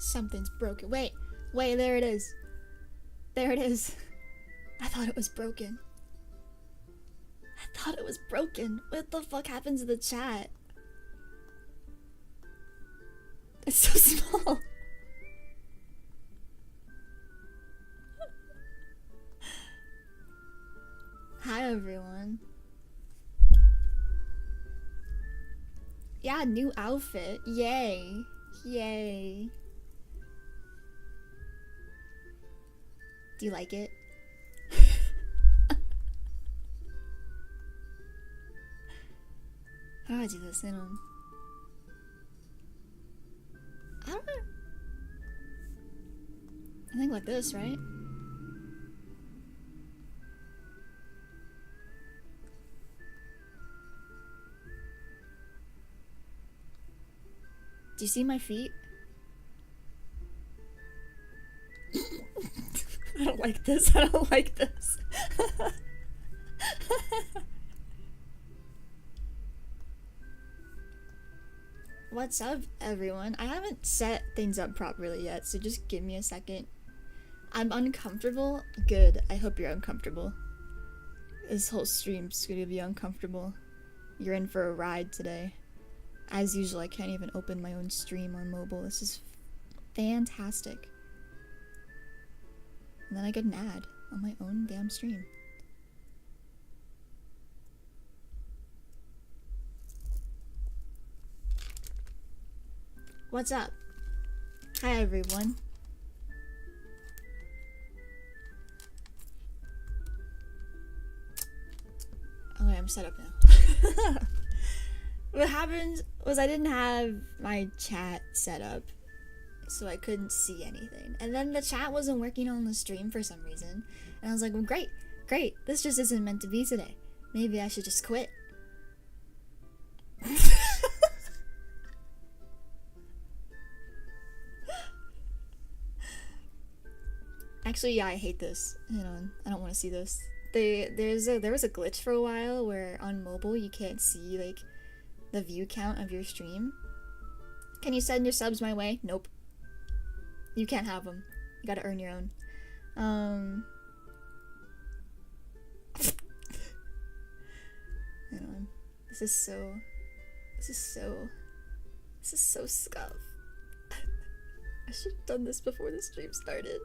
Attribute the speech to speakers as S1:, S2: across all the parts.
S1: Something's broken. Wait, there it is. There it is. I thought it was broken. What the fuck happened to the chat? It's so small. Hi everyone. Yeah, new outfit. Yay. Yay. Do you like it? How do I do this? I don't know. I think like this, right? Do you see my feet? I don't like this. I don't like this. What's up, everyone? I haven't set things up properly yet, so just give me a second. I'm uncomfortable. Good. I hope you're uncomfortable. This whole stream's gonna be uncomfortable. You're in for a ride today. As usual, I can't even open my own stream on mobile. This is fantastic. And then I get an ad on my own damn stream. What's up? Hi everyone. Okay, I'm set up now. What happened was I didn't have my chat set up, so I couldn't see anything. And then the chat wasn't working on the stream for some reason. And I was like, well, great, this just isn't meant to be today. Maybe I should just quit. Actually, yeah, I hate this. Hang on, I don't want to see this. There was a glitch for a while where on mobile you can't see like the view count of your stream. Can you send your subs my way? Nope. You can't have them. You gotta earn your own. Hang on. This is so scuff. I should have done this before the stream started.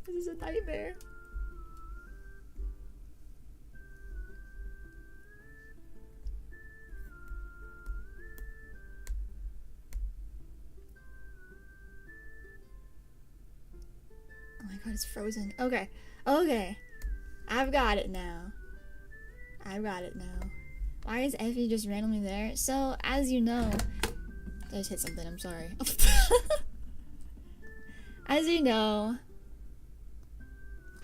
S1: This is a nightmare. Oh my god, it's frozen. Okay. I've got it now. Why is Effie just randomly there? So, as you know... I just hit something, I'm sorry. As you know...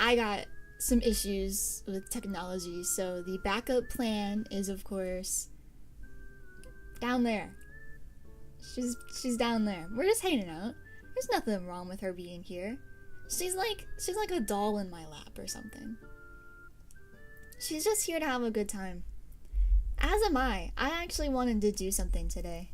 S1: I got some issues with technology, so the backup plan is, of course... down there. She's down there. We're just hanging out. There's nothing wrong with her being here. She's like a doll in my lap or something. She's just here to have a good time. As am I. I actually wanted to do something today.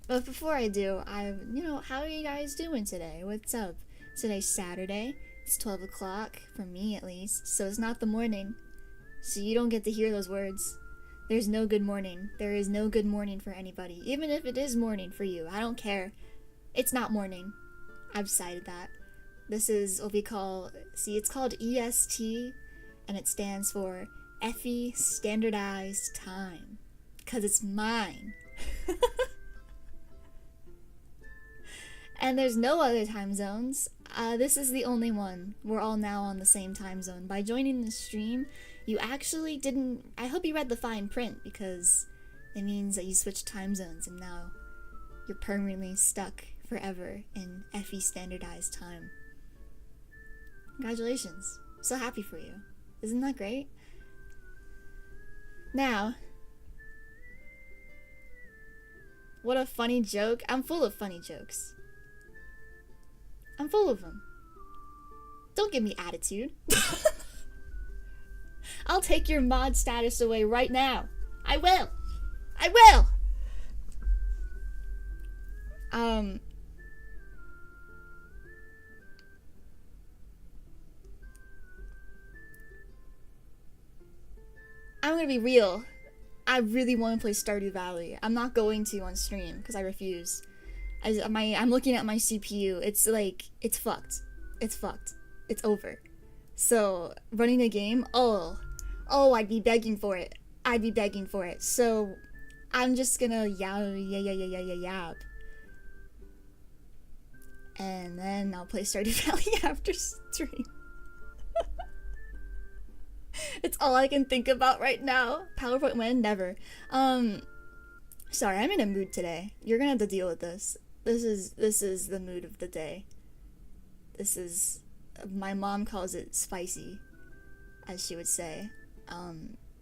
S1: But before I do, how are you guys doing today? What's up? Today's Saturday. It's 12 o'clock, for me at least, so it's not the morning. So you don't get to hear those words. There's no good morning. There is no good morning for anybody. Even if it is morning for you, I don't care. It's not morning. I've decided that. This is what we call, it's called EST, and it stands for Effie Standardized Time. 'Cause it's mine. And there's no other time zones. This is the only one. We're all now on the same time zone. By joining the stream, you actually didn't... I hope you read the fine print, because it means that you switched time zones and now you're permanently stuck forever in Effie Standardized Time. Congratulations. So happy for you. Isn't that great? Now, what a funny joke. I'm full of funny jokes. I'm full of them. Don't give me attitude. I'll take your mod status away right now. I will. I will. I'm gonna be real. I really want to play Stardew Valley. I'm not going to on stream because I refuse. I'm looking at my CPU. It's like, it's fucked. It's fucked. It's over. So, running a game, oh, I'd be begging for it. I'd be begging for it. So, I'm just gonna yab. And then I'll play Stardew Valley after stream. It's all I can think about right now. PowerPoint win? Never. Sorry, I'm in a mood today. You're gonna have to deal with this. This is the mood of the day. This is, my mom calls it spicy, as she would say.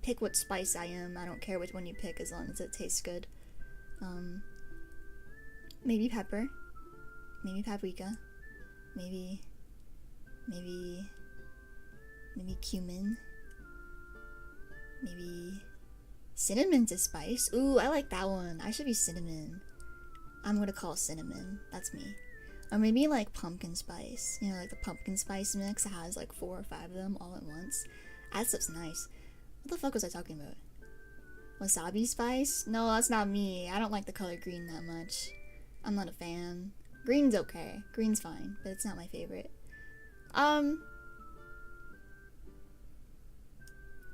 S1: Pick what spice I am. I don't care which one you pick as long as it tastes good. Maybe pepper. Maybe paprika. Maybe cumin. Maybe cinnamon's a spice. Ooh, I like that one. I should be cinnamon. I'm gonna call cinnamon. That's me. Or maybe like pumpkin spice. You know, like the pumpkin spice mix that has like 4 or 5 of them all at once. That stuff's nice. What the fuck was I talking about? Wasabi spice? No, that's not me. I don't like the color green that much. I'm not a fan. Green's okay. Green's fine, but it's not my favorite.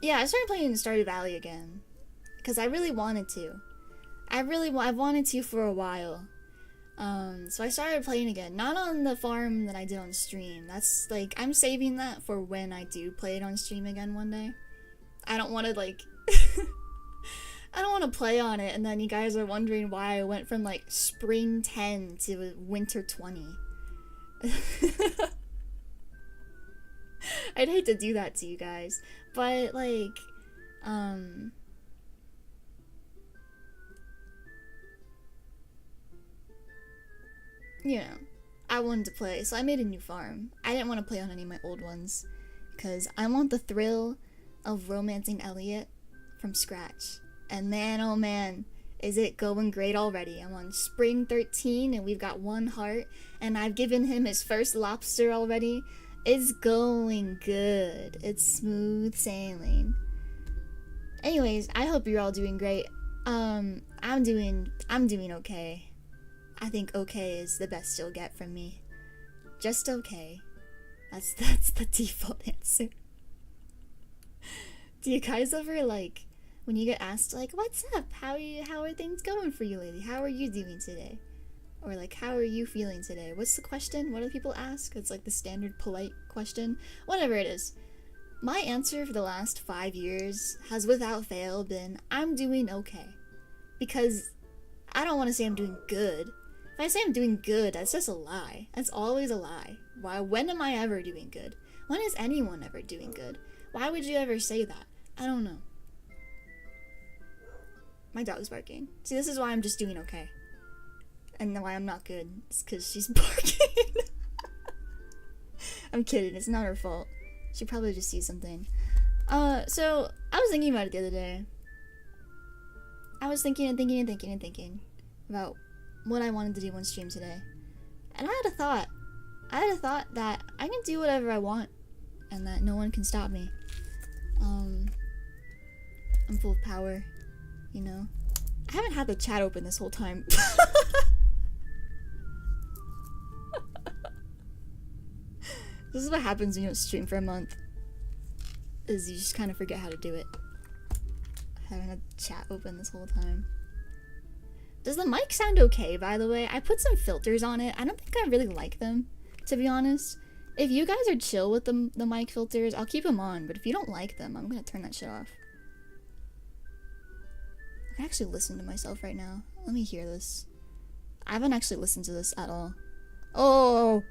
S1: Yeah, I started playing Stardew Valley again. Because I really wanted to. I've wanted to for a while. So I started playing again. Not on the farm that I did on stream. That's, like, I'm saving that for when I do play it on stream again one day. I don't want to, like... I don't want to play on it, and then you guys are wondering why I went from, like, spring 10 to winter 20. I'd hate to do that to you guys. But, like, you know, I wanted to play, so I made a new farm. I didn't want to play on any of my old ones, because I want the thrill of romancing Elliot from scratch. And man, oh man, is it going great already. I'm on spring 13, and we've got 1 heart, and I've given him his first lobster already. It's going good. It's smooth sailing. Anyways, I hope you're all doing great. I'm doing okay. I think okay is the best you'll get from me. Just okay. That's the default answer. Do you guys ever, like, when you get asked, like, what's up? How are things going for you lately? How are you doing today? Or, like, how are you feeling today? What's the question? What do people ask? It's like the standard polite question. Whatever it is. My answer for the last 5 years has without fail been, I'm doing okay. Because I don't want to say I'm doing good. If I say I'm doing good, that's just a lie. That's always a lie. Why? When am I ever doing good? When is anyone ever doing good? Why would you ever say that? I don't know. My dog's barking. See, this is why I'm just doing okay. And why I'm not good. It's because she's barking. I'm kidding. It's not her fault. She probably just sees something. So, I was thinking about it the other day. I was thinking about what I wanted to do on stream today. And I had a thought. That I can do whatever I want. And that no one can stop me. I'm full of power. You know? I haven't had the chat open this whole time. This is what happens when you don't stream for a month. Is you just kind of forget how to do it. I haven't had the chat open this whole time. Does the mic sound okay, by the way? I put some filters on it. I don't think I really like them, to be honest. If you guys are chill with the mic filters, I'll keep them on. But if you don't like them, I'm gonna turn that shit off. I can actually listen to myself right now. Let me hear this. I haven't actually listened to this at all. Oh.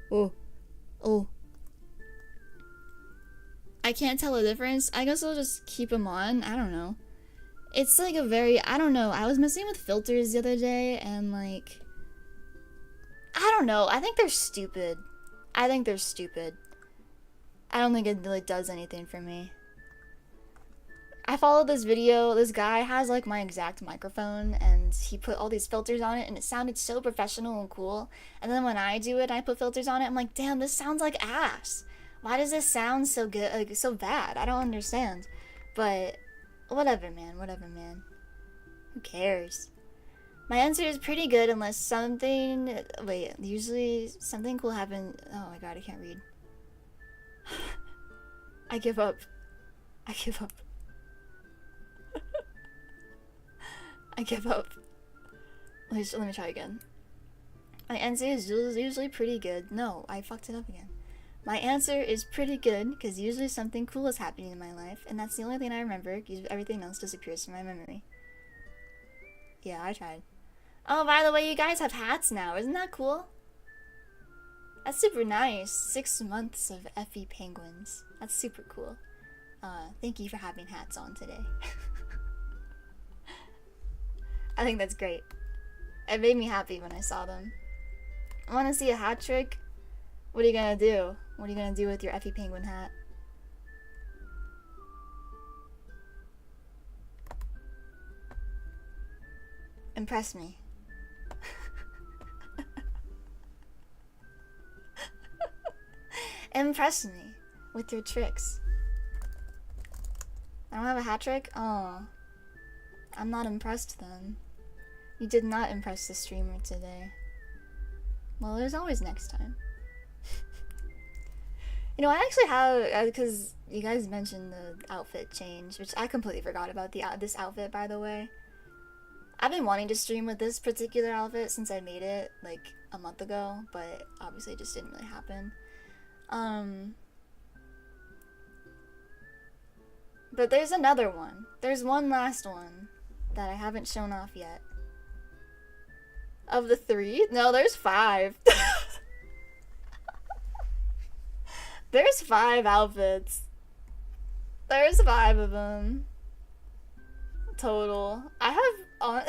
S1: I can't tell the difference. I guess I'll just keep them on. I don't know. It's like a very, I don't know. I was messing with filters the other day and like, I don't know. I think they're stupid. I don't think it really does anything for me. I followed this video. This guy has like my exact microphone, and he put all these filters on it, and it sounded so professional and cool. And then when I do it, I put filters on it. I'm like, damn, this sounds like ass. Why does this sound so good, like so bad? I don't understand. But whatever, man. Whatever, man. Who cares? My answer is pretty good unless something. Wait, usually something cool happen. Oh my god, I can't read. I give up. I give up. I give up. Let me try again. My answer is usually pretty good. No, I fucked it up again. My answer is pretty good because usually something cool is happening in my life, and that's the only thing I remember because everything else disappears from my memory. Yeah, I tried. Oh, by the way, you guys have hats now. Isn't that cool? That's super nice. 6 months of Effie penguins. That's super cool. Thank you for having hats on today. I think that's great. It made me happy when I saw them. I want to see a hat trick. What are you gonna do? What are you gonna do with your Effie penguin hat? Impress me. Impress me with your tricks. I don't have a hat trick? Oh. I'm not impressed then. You did not impress the streamer today. Well, there's always next time. You know, I actually have, because you guys mentioned the outfit change, which I completely forgot about this outfit, by the way. I've been wanting to stream with this particular outfit since I made it, like, a month ago, but obviously it just didn't really happen. But there's another one. There's one last one that I haven't shown off yet. Of the 3? No, there's 5. There's 5 outfits. There's 5 of them. Total. I have on.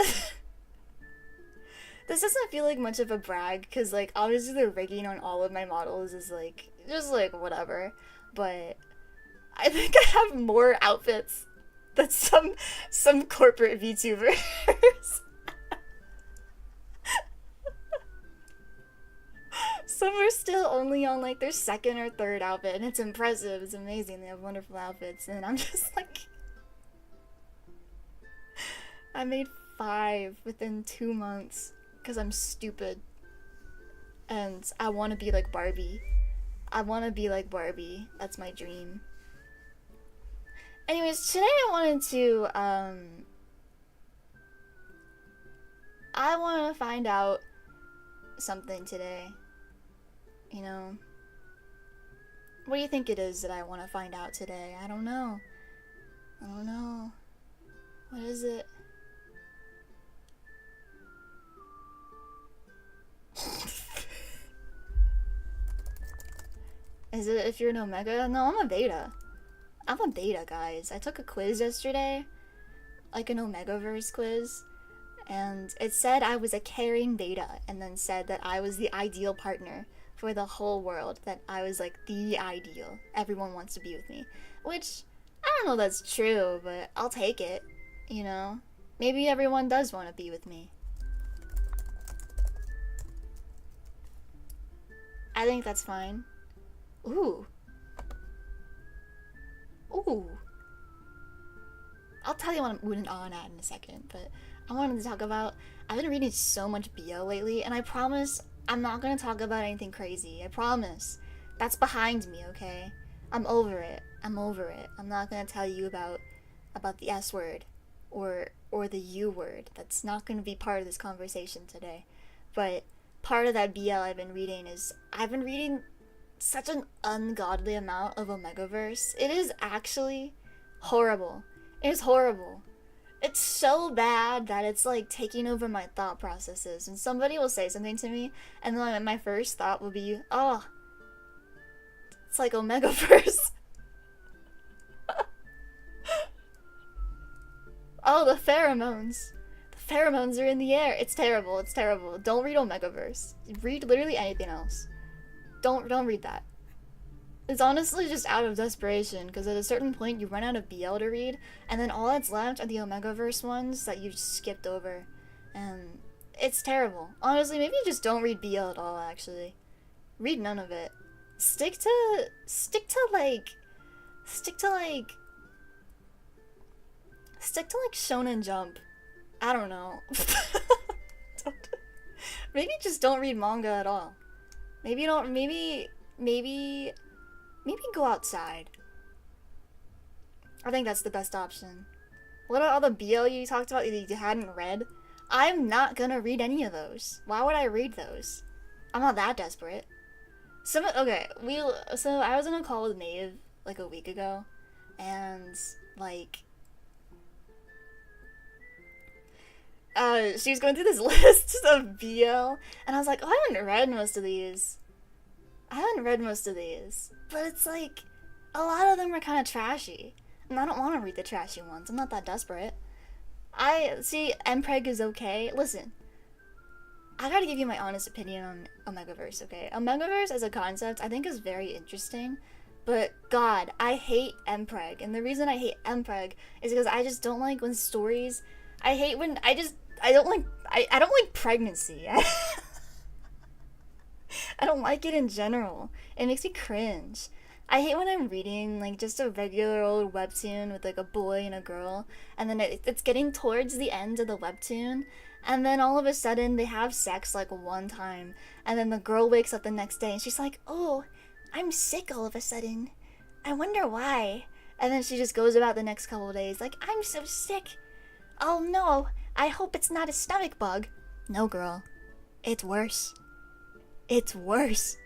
S1: This doesn't feel like much of a brag, because, like, obviously the rigging on all of my models is, like, just, like, whatever. But I think I have more outfits than some corporate VTubers. Some are still only on, like, their 2nd or 3rd outfit, and it's impressive, it's amazing, they have wonderful outfits, and I'm just like... I made 5 within 2 months, because I'm stupid. And I want to be like Barbie. I want to be like Barbie. That's my dream. Anyways, today I wanted to, I want to find out something today. You know? What do you think it is that I want to find out today? I don't know. I don't know. What is it? Is it if you're an Omega? No, I'm a Beta. I'm a Beta, guys. I took a quiz yesterday. Like an Omegaverse quiz. And it said I was a caring Beta. And then said that I was the ideal partner for the whole world. That I was like the ideal. Everyone wants to be with me. Which, I don't know if that's true, but I'll take it. You know? Maybe everyone does want to be with me. I think that's fine. Ooh. Ooh. I'll tell you what I'm oohing on at in a second, but I wanted to talk about... I've been reading so much BL lately, and I promise I'm not going to talk about anything crazy. I promise. That's behind me, okay? I'm over it. I'm over it. I'm not going to tell you about the S word or the U word. That's not going to be part of this conversation today. But part of that BL I've been reading is... I've been reading such an ungodly amount of Omegaverse. It is actually horrible. It is horrible. It's so bad that it's like taking over my thought processes. And somebody will say something to me, and then my first thought will be, oh, it's like Omegaverse. Oh, the pheromones. The pheromones are in the air. It's terrible. It's terrible. Don't read Omegaverse. Read literally anything else. Don't read that. It's honestly just out of desperation, because at a certain point you run out of BL to read, and then all that's left are the Omegaverse ones that you just skipped over. And it's terrible. Honestly, maybe just don't read BL at all, actually. Read none of it. Stick to like Shonen Jump. I don't know. Maybe just don't read manga at all. Maybe go outside. I think that's the best option. What are all the BL you talked about that you hadn't read? I'm not gonna read any of those. Why would I read those? I'm not that desperate. So I was on a call with Maeve like a week ago, and like she was going through this list of BL, and I was like, oh, I haven't read most of these. But it's like, a lot of them are kind of trashy. And I don't want to read the trashy ones. I'm not that desperate. Mpreg is okay. Listen, I gotta give you my honest opinion on Omegaverse, okay? Omegaverse as a concept, I think is very interesting. But, God, I hate Mpreg. And the reason I hate Mpreg is because I just don't like when stories... I don't like pregnancy. I don't like it in general. It makes me cringe. I hate when I'm reading, like, just a regular old webtoon with, like, a boy and a girl, and then it's getting towards the end of the webtoon, and then all of a sudden they have sex, like, one time, and then the girl wakes up the next day, and she's like, oh, I'm sick all of a sudden. I wonder why. And then she just goes about the next couple of days, like, I'm so sick. Oh, no. I hope it's not a stomach bug. No, girl. It's worse. It's worse.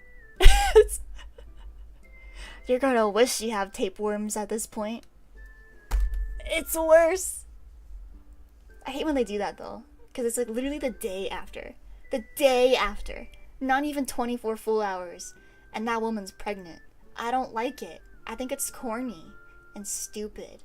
S1: You're gonna wish you have tapeworms at this point. It's worse. I hate when they do that though, because it's like literally the day after. The day after. Not even 24 full hours. And that woman's pregnant. I don't like it. I think it's corny and stupid.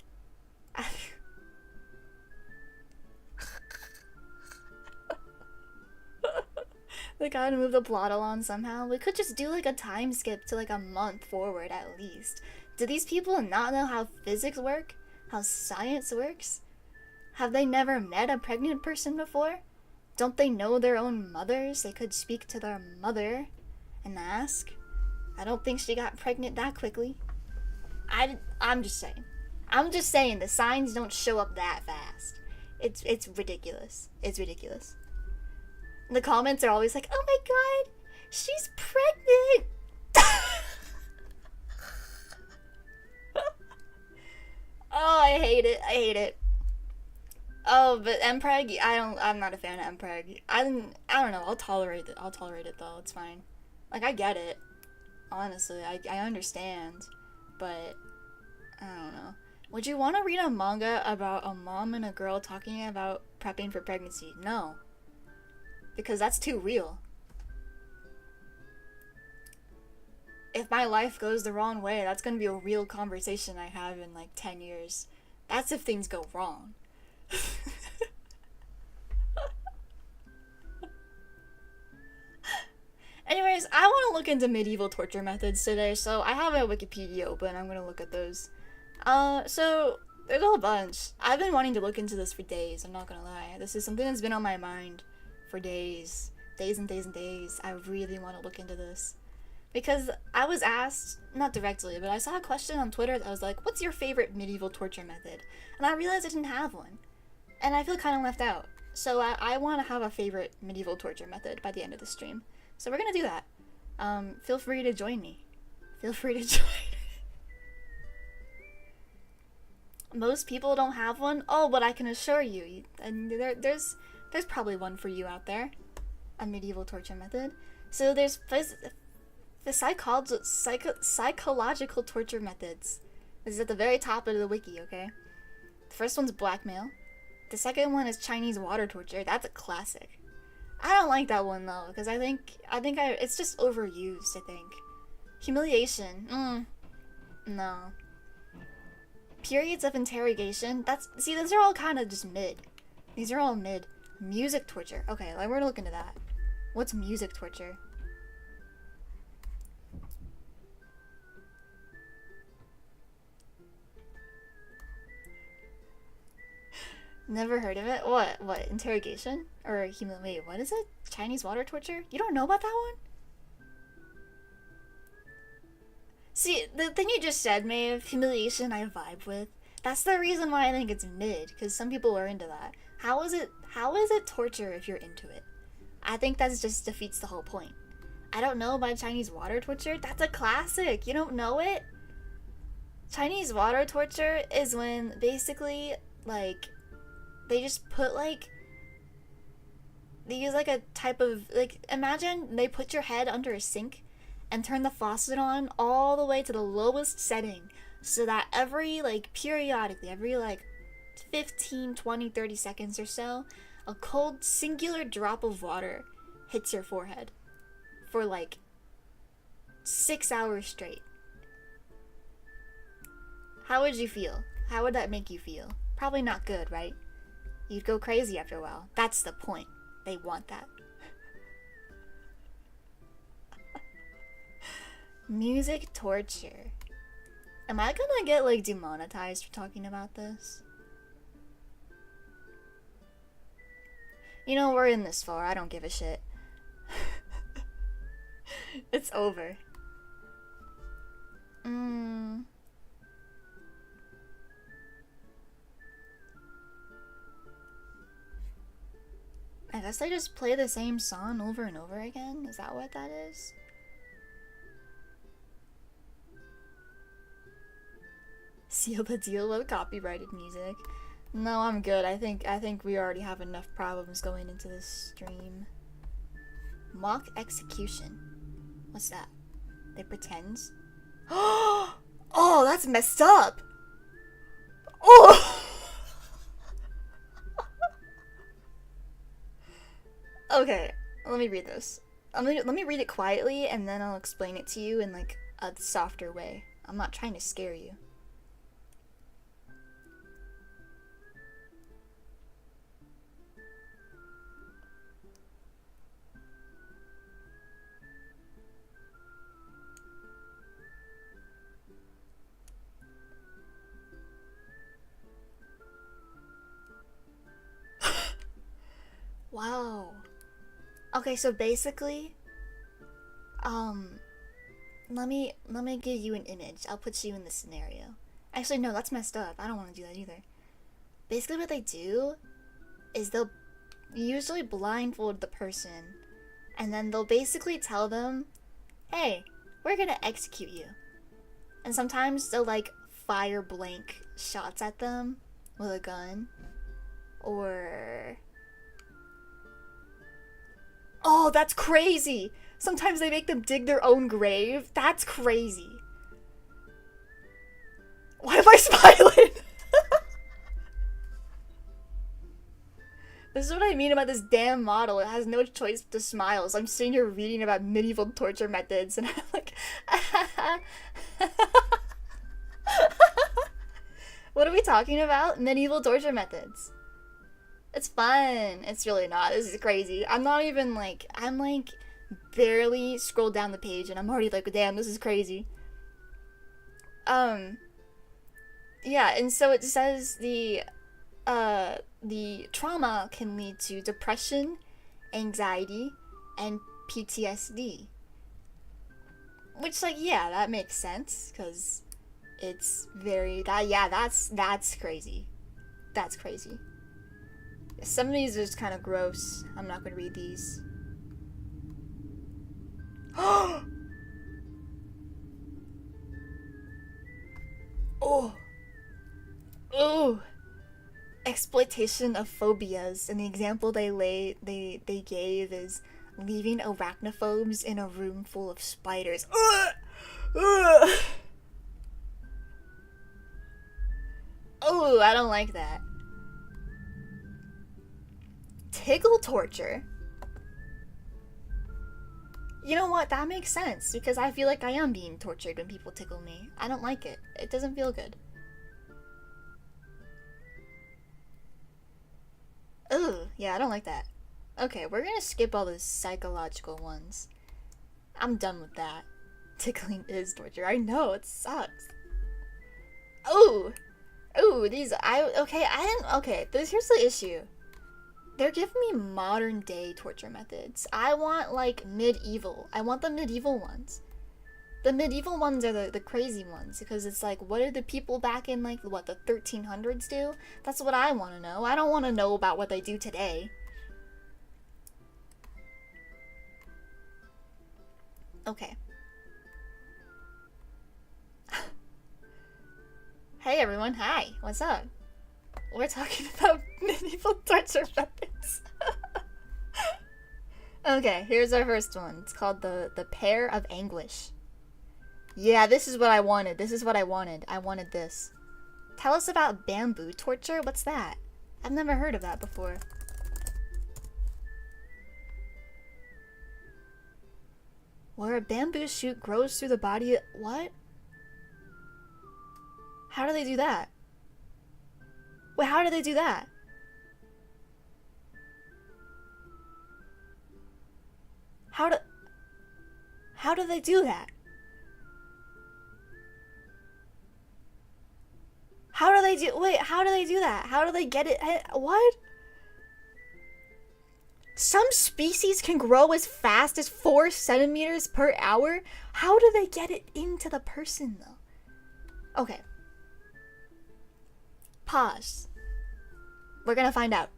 S1: They gotta move the plot along somehow. We could just do like a time skip to like a month forward at least. Do these people not know how physics work? How science works? Have they never met a pregnant person before? Don't they know their own mothers? They could speak to their mother and ask. I don't think she got pregnant that quickly. I'm just saying. I'm just saying the signs don't show up that fast. It's ridiculous. It's ridiculous. The comments are always like, oh my god, she's pregnant. Oh, I hate it. I hate it. Oh, but Mpreg, I'm not a fan of Mpreg. I don't know. I'll tolerate it though. It's fine. Like, I get it. Honestly, I understand. But I don't know. Would you want to read a manga about a mom and a girl talking about prepping for pregnancy? No. Because that's too real. If my life goes the wrong way, that's gonna be a real conversation I have in like 10 years. That's if things go wrong. Anyways, I want to look into medieval torture methods today, so I have a Wikipedia open. I'm gonna look at those. So there's a whole bunch. I've been wanting to look into this for days, I'm not gonna lie. This is something that's been on my mind for days and days and days. I really want to look into this because I was asked, not directly, but I saw a question on Twitter that was like, what's your favorite medieval torture method? And I realized I didn't have one, and I feel kind of left out. So I want to have a favorite medieval torture method by the end of the stream, so we're gonna do that. Feel free to join me. Most people don't have one. Oh, but I can assure you, and there's probably one for you out there. A medieval torture method. So there's the psychological torture methods. This is at the very top of the wiki, okay? The first one's blackmail. The second one is Chinese water torture. That's a classic. I don't like that one though, because I think it's just overused, I think. Humiliation. No. Periods of interrogation. These are all kind of just mid. These are all mid. Music torture. Okay, we're gonna look into that. What's music torture? Never heard of it. What? Interrogation? Or wait, what is it? Chinese water torture? You don't know about that one? See, the thing you just said, Maeve, humiliation I vibe with. That's the reason why I think it's mid, because some people are into that. How is it torture if you're into it? I think that just defeats the whole point. I don't know about Chinese water torture. That's a classic. You don't know it? Chinese water torture is when basically, like, they just put, like, they use, like, a type of, like, imagine they put your head under a sink and turn the faucet on all the way to the lowest setting so that periodically, every, 15, 20, 30 seconds or so, a cold, singular drop of water hits your forehead for, 6 hours straight. How would you feel? How would that make you feel? Probably not good, right? You'd go crazy after a while. That's the point. They want that. Music torture. Am I gonna get, demonetized for talking about this? You know, we're in this far. I don't give a shit. It's over. I guess I just play the same song over and over again? Is that what that is? Seal the deal with copyrighted music. No, I'm good. I think we already have enough problems going into this stream. Mock execution. What's that? They pretend? Oh, that's messed up! Oh! Okay, let me read this. Let me read it quietly and then I'll explain it to you in a softer way. I'm not trying to scare you. Wow. Okay, so basically, let me give you an image. I'll put you in the scenario. Actually, no, that's messed up. I don't want to do that either. Basically, what they do is they'll usually blindfold the person, and then they'll basically tell them, "Hey, we're gonna execute you." And sometimes they'll fire blank shots at them with a gun, or oh, that's crazy! Sometimes they make them dig their own grave. That's crazy. Why am I smiling? This is what I mean about this damn model. It has no choice but to smile. So I'm sitting here reading about medieval torture methods and I'm like, what are we talking about? Medieval torture methods. It's fun. It's really not. This is crazy. I'm not even I'm barely scrolled down the page and I'm already damn, this is crazy. Yeah, and so it says the trauma can lead to depression, anxiety, and PTSD. Which yeah, that makes sense because it's very that's crazy. That's crazy. Some of these are just kind of gross. I'm not gonna read these. Oh, exploitation of phobias, and the example they gave is leaving arachnophobes in a room full of spiders. Oh, I don't like that. Tickle torture. You know what? That makes sense because I feel like I am being tortured when people tickle me. I don't like it. It doesn't feel good. Ugh, yeah, I don't like that. Okay, we're gonna skip all the psychological ones. I'm done with that. Tickling is torture. I know, it sucks. Oh! Ooh, these, here's the issue. They're giving me modern day torture methods. I want, like, medieval. I want the medieval ones. The medieval ones are the crazy ones, because it's like, what did the people back in, like, what, the 1300s do? That's what I want to know. I don't want to know about what they do today. Okay. Hey everyone, hi, what's up? We're talking about medieval torture methods. Okay, here's our first one. It's called the Pair of Anguish. Yeah, this is what I wanted. This is what I wanted. I wanted this. Tell us about bamboo torture. What's that? I've never heard of that before. Where a bamboo shoot grows through the body. What? How do they do that? Wait, how do they do that? How do they do that? How do they do that? How do they get it? What? Some species can grow as fast as 4 centimeters per hour? How do they get it into the person, though? Okay. Pause. We're gonna find out.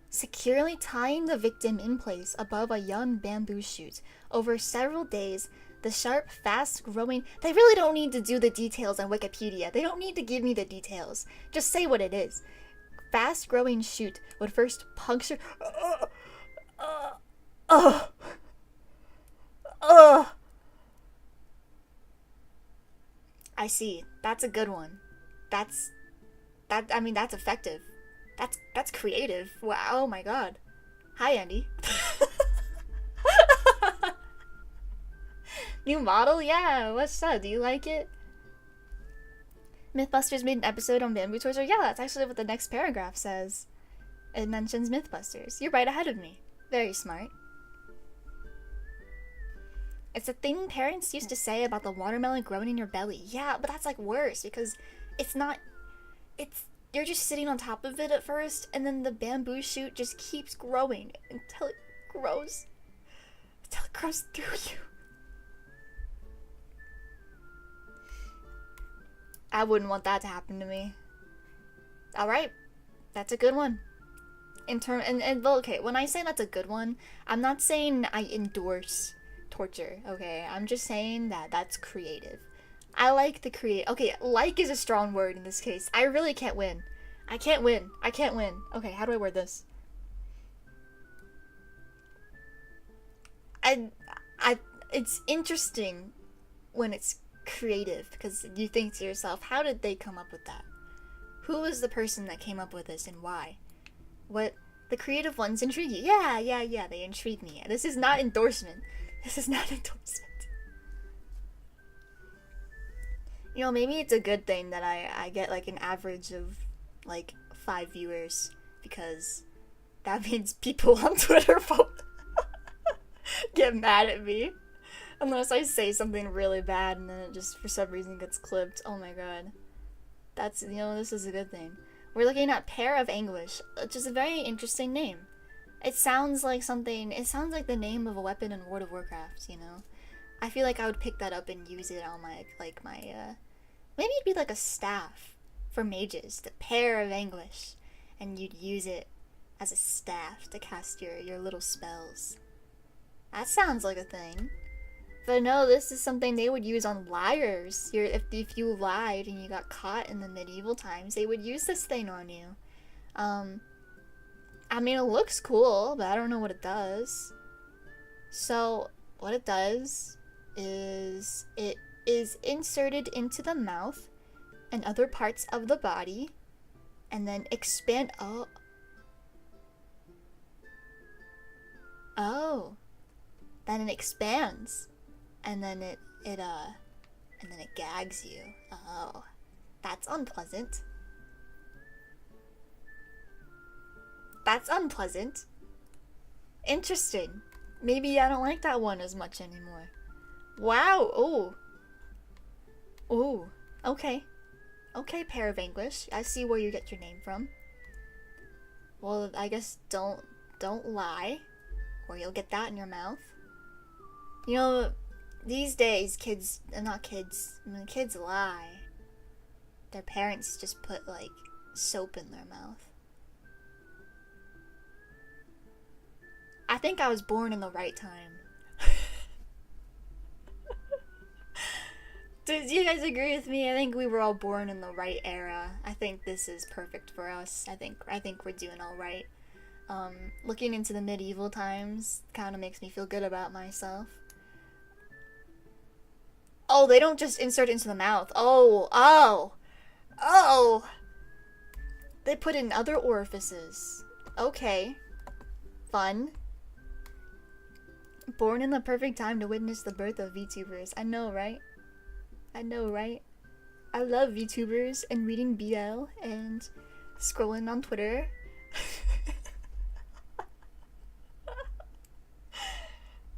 S1: Securely tying the victim in place above a young bamboo shoot. Over several days, the sharp, fast-growing... They really don't need to do the details on Wikipedia. They don't need to give me the details. Just say what it is. Fast-growing shoot would first puncture... I see. That's a good one. That's effective. That's creative. Wow, oh my god. Hi, Andy. New model? Yeah, what's up? Do you like it? Mythbusters made an episode on bamboo torture? Yeah, that's actually what the next paragraph says. It mentions Mythbusters. You're right ahead of me. Very smart. It's a thing parents used to say about the watermelon growing in your belly. Yeah, but that's like worse because it's not... You're just sitting on top of it at first, and then the bamboo shoot just keeps growing until it grows. Until it grows through you. I wouldn't want that to happen to me. Alright. That's a good one. Well, okay, when I say that's a good one, I'm not saying I endorse torture, okay? I'm just saying that that's creative. I like the okay, like is a strong word in this case. I really can't win. I can't win. Okay, how do I word this? It's interesting when it's creative, because you think to yourself, how did they come up with that? Who was the person that came up with this and why? What? The creative ones intrigue you. Yeah, they intrigue me. This is not endorsement. You know, maybe it's a good thing that I get like an average of like 5 viewers, because that means people on Twitter will get mad at me. Unless I say something really bad and then it just for some reason gets clipped. Oh my god. That's, you know, this is a good thing. We're looking at Pair of Anguish, which is a very interesting name. It sounds like the name of a weapon in World of Warcraft, you know? I feel like I would pick that up and use it on my, maybe it'd be like a staff for mages, the Pair of Anguish. And you'd use it as a staff to cast your little spells. That sounds like a thing. But no, this is something they would use on liars. If you lied and you got caught in the medieval times, they would use this thing on you. I mean, it looks cool, but I don't know what it does. So, what it does is it is inserted into the mouth and other parts of the body, and then expand... Oh. Then it expands. And then it gags you. Oh, that's unpleasant. Interesting. Maybe I don't like that one as much anymore. Wow. Oh. Okay. Okay, pair of English. I see where you get your name from. Well, I guess don't lie, or you'll get that in your mouth. You know, these days, kids lie. Their parents just put, like, soap in their mouth. I think I was born in the right time. Do you guys agree with me? I think we were all born in the right era. I think this is perfect for us. I think we're doing all right. Looking into the medieval times kind of makes me feel good about myself. Oh, they don't just insert into the mouth. Oh! They put in other orifices. Okay. Fun. Born in the perfect time to witness the birth of VTubers. I know, right? I love VTubers and reading BL and scrolling on Twitter.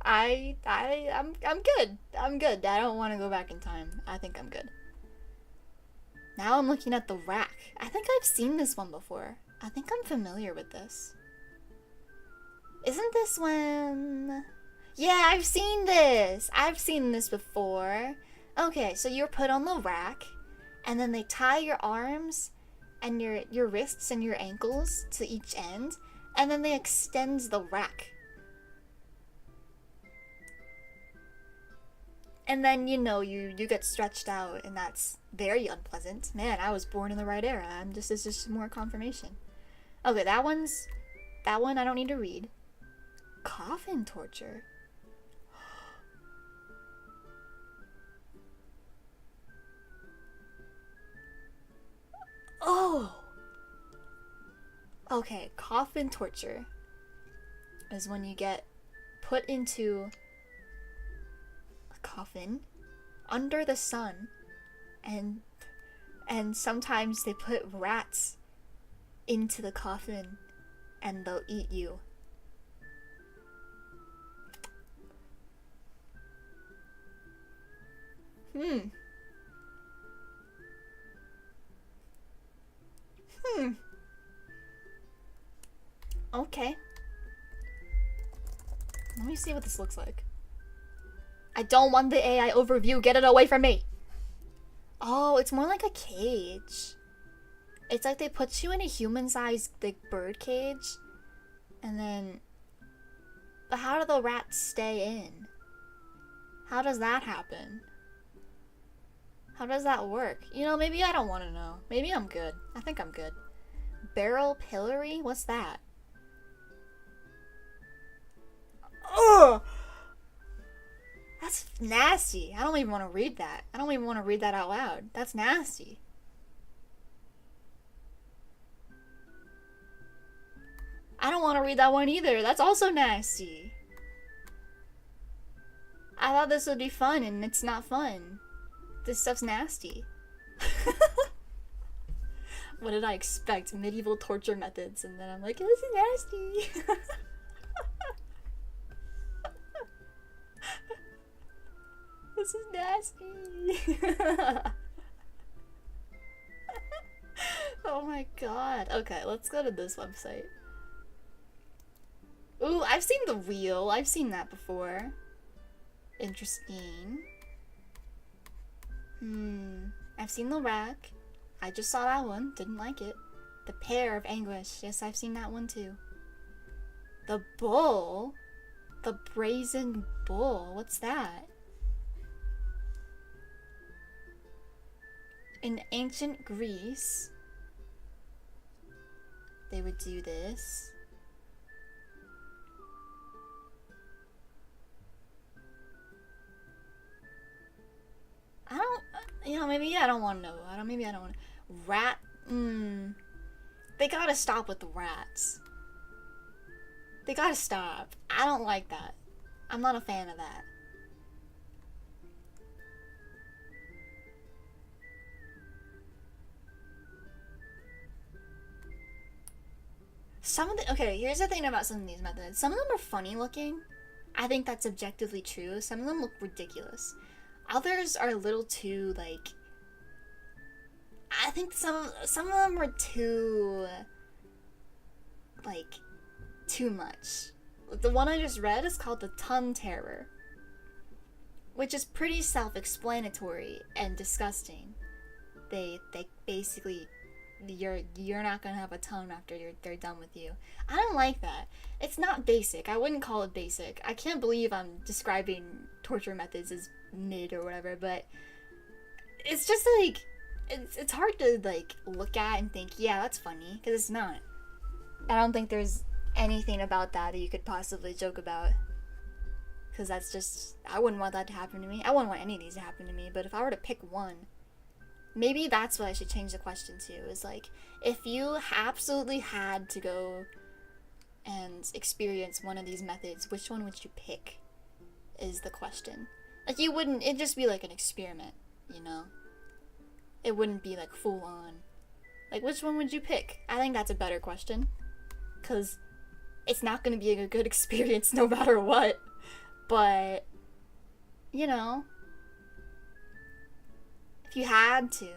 S1: I'm good. I'm good. I don't want to go back in time. I think I'm good. Now I'm looking at the rack. I think I've seen this one before. I think I'm familiar with this. Isn't this when... Yeah, I've seen this! I've seen this before. Okay, so you're put on the rack, and then they tie your arms and your wrists and your ankles to each end, and then they extend the rack. And then, you know, you get stretched out, and that's very unpleasant. Man, I was born in the right era. It's just more confirmation. Okay, that one I don't need to read. Coffin torture. Oh! Okay, coffin torture is when you get put into a coffin under the sun, and sometimes they put rats into the coffin and they'll eat you. Okay. Let me see what this looks like. I don't want the AI overview. Get it away from me. Oh, it's more like a cage. It's like they put you in a human-sized, like, bird cage. And then... But how do the rats stay in? How does that happen? How does that work? You know, maybe I don't want to know. Maybe I'm good. I think I'm good. Barrel pillory? What's that? Ugh! That's nasty. I don't even want to read that. I don't even want to read that out loud. That's nasty. I don't want to read that one either. That's also nasty. I thought this would be fun, and it's not fun. This stuff's nasty. What did I expect? Medieval torture methods, and then I'm like, this is nasty. This is nasty. Oh my god. Okay, let's go to this website. Ooh, I've seen the wheel. I've seen that before. Interesting. I've seen the rack. I just saw that one. Didn't like it. The pair of anguish. Yes, I've seen that one too. The bull? The brazen bull. What's that? In ancient Greece, they would do this. I don't, you know, maybe I don't want to know. Maybe I don't want to. Rat, they gotta stop with the rats. They gotta stop. I don't like that. I'm not a fan of that. Okay, here's the thing about some of these methods. Some of them are funny looking. I think that's objectively true. Some of them look ridiculous. Others are a little too, like, I think some of them were too, like, too much. The one I just read is called the Tongue Terror, which is pretty self-explanatory and disgusting. They basically, you're not gonna have a tongue after they're done with you. I don't like that. It's not basic. I wouldn't call it basic. I can't believe I'm describing torture methods as mid or whatever, but it's just like, it's hard to like look at and think, yeah, that's funny, because it's not. I don't think there's anything about that you could possibly joke about, because that's just, I wouldn't want that to happen to me. I wouldn't want any of these to happen to me, but if I were to pick one, maybe that's what I should change the question to, is like, if you absolutely had to go and experience one of these methods, which one would you pick, is the question. Like, you wouldn't, it'd just be like an experiment, you know? It wouldn't be like full on. Like, which one would you pick? I think that's a better question, because it's not going to be a good experience no matter what. But, you know, if you had to.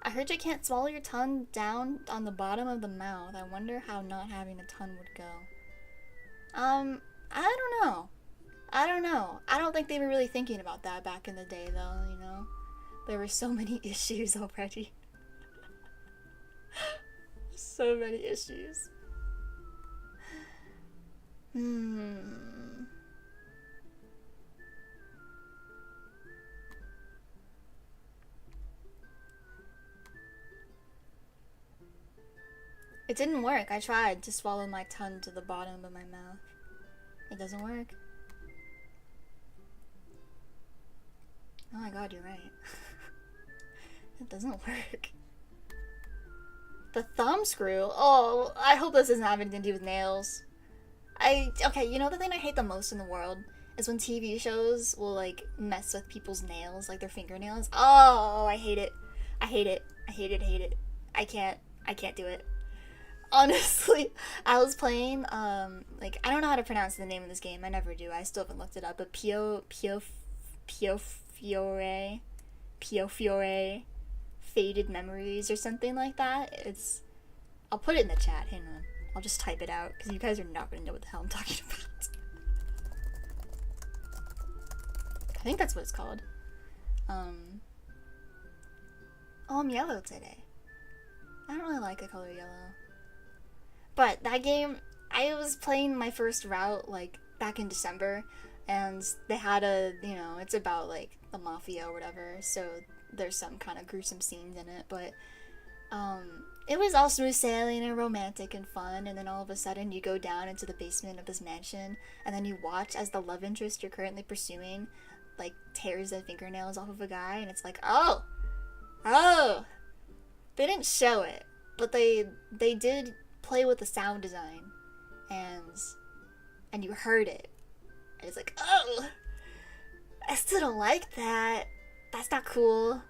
S1: I heard you can't swallow your tongue down on the bottom of the mouth. I wonder how not having a tongue would go. I don't know. I don't think they were really thinking about that back in the day, though, you know? There were so many issues already. So many issues. It didn't work. I tried to swallow my tongue to the bottom of my mouth. It doesn't work. Oh my god, you're right. It doesn't work. The thumb screw? Oh, I hope this doesn't have anything to do with nails. Okay, you know the thing I hate the most in the world is when TV shows will, like, mess with people's nails, like their fingernails. Oh, I hate it. I hate it. I hate it, hate it. I can't do it. Honestly, I was playing, like, I don't know how to pronounce the name of this game. I never do. I still haven't looked it up, but Pio Fiore Faded Memories or something like that. I'll put it in the chat. Hang on. I'll just type it out, because you guys are not going to know what the hell I'm talking about. I think that's what it's called. Oh, I'm yellow today. I don't really like the color yellow. But that game, I was playing my first route, like, back in December, and they had a, you know, it's about, like, the mafia or whatever, so there's some kind of gruesome scenes in it, but, it was all smooth sailing and romantic and fun, and then all of a sudden you go down into the basement of this mansion, and then you watch as the love interest you're currently pursuing, like, tears the fingernails off of a guy, and it's like, oh! They didn't show it, but they did play with the sound design, and you heard it, and it's like, oh! I still don't like that. That's not cool.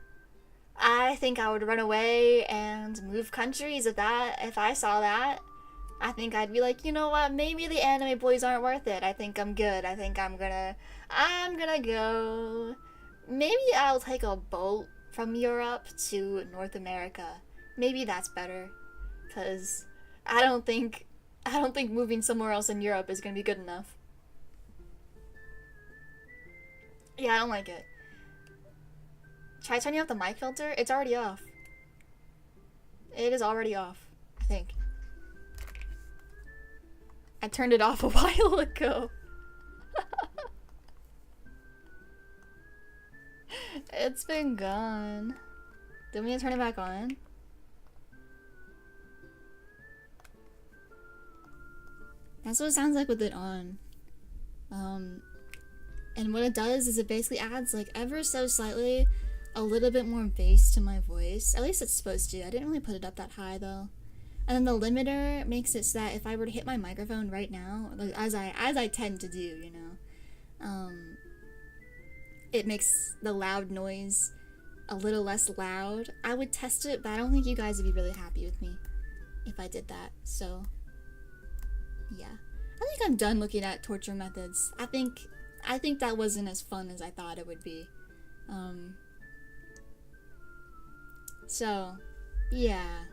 S1: I think I would run away and move countries if I saw that. I think I'd be like, you know what, maybe the anime boys aren't worth it. I think I'm good. I think I'm gonna go. Maybe I'll take a boat from Europe to North America. Maybe that's better. 'Cause I don't think moving somewhere else in Europe is gonna be good enough. Yeah, I don't like it. Try turning off the mic filter. It's already off. It is already off, I think. I turned it off a while ago. It's been gone. Do you want me to turn it back on? That's what it sounds like with it on. And what it does is it basically adds, like, ever so slightly a little bit more bass to my voice. At least it's supposed to. I didn't really put it up that high, though. And then the limiter makes it so that if I were to hit my microphone right now, like, as I tend to do, you know, it makes the loud noise a little less loud. I would test it, but I don't think you guys would be really happy with me if I did that. So, yeah. I think I'm done looking at torture methods. I think that wasn't as fun as I thought it would be. So, yeah.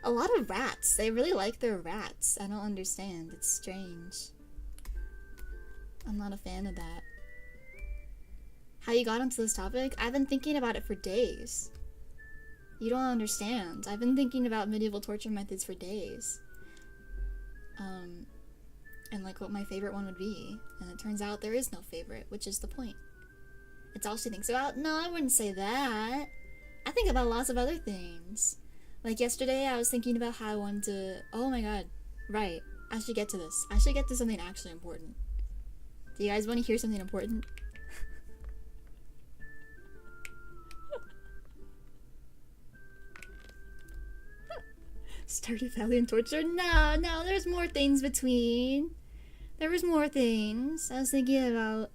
S1: A lot of rats. They really like their rats. I don't understand. It's strange. I'm not a fan of that. How you got onto this topic? I've been thinking about it for days. You don't understand. I've been thinking about medieval torture methods for days. And like what my favorite one would be. And it turns out there is no favorite, which is the point. It's all she thinks about? No, I wouldn't say that. I think about lots of other things. Like yesterday, I was thinking about how I wanted to... Oh my god. Right. I should get to this. I should get to something actually important. Do you guys want to hear something important? Stardew Valley and torture? No, there's more things between. There was more things. I was thinking about...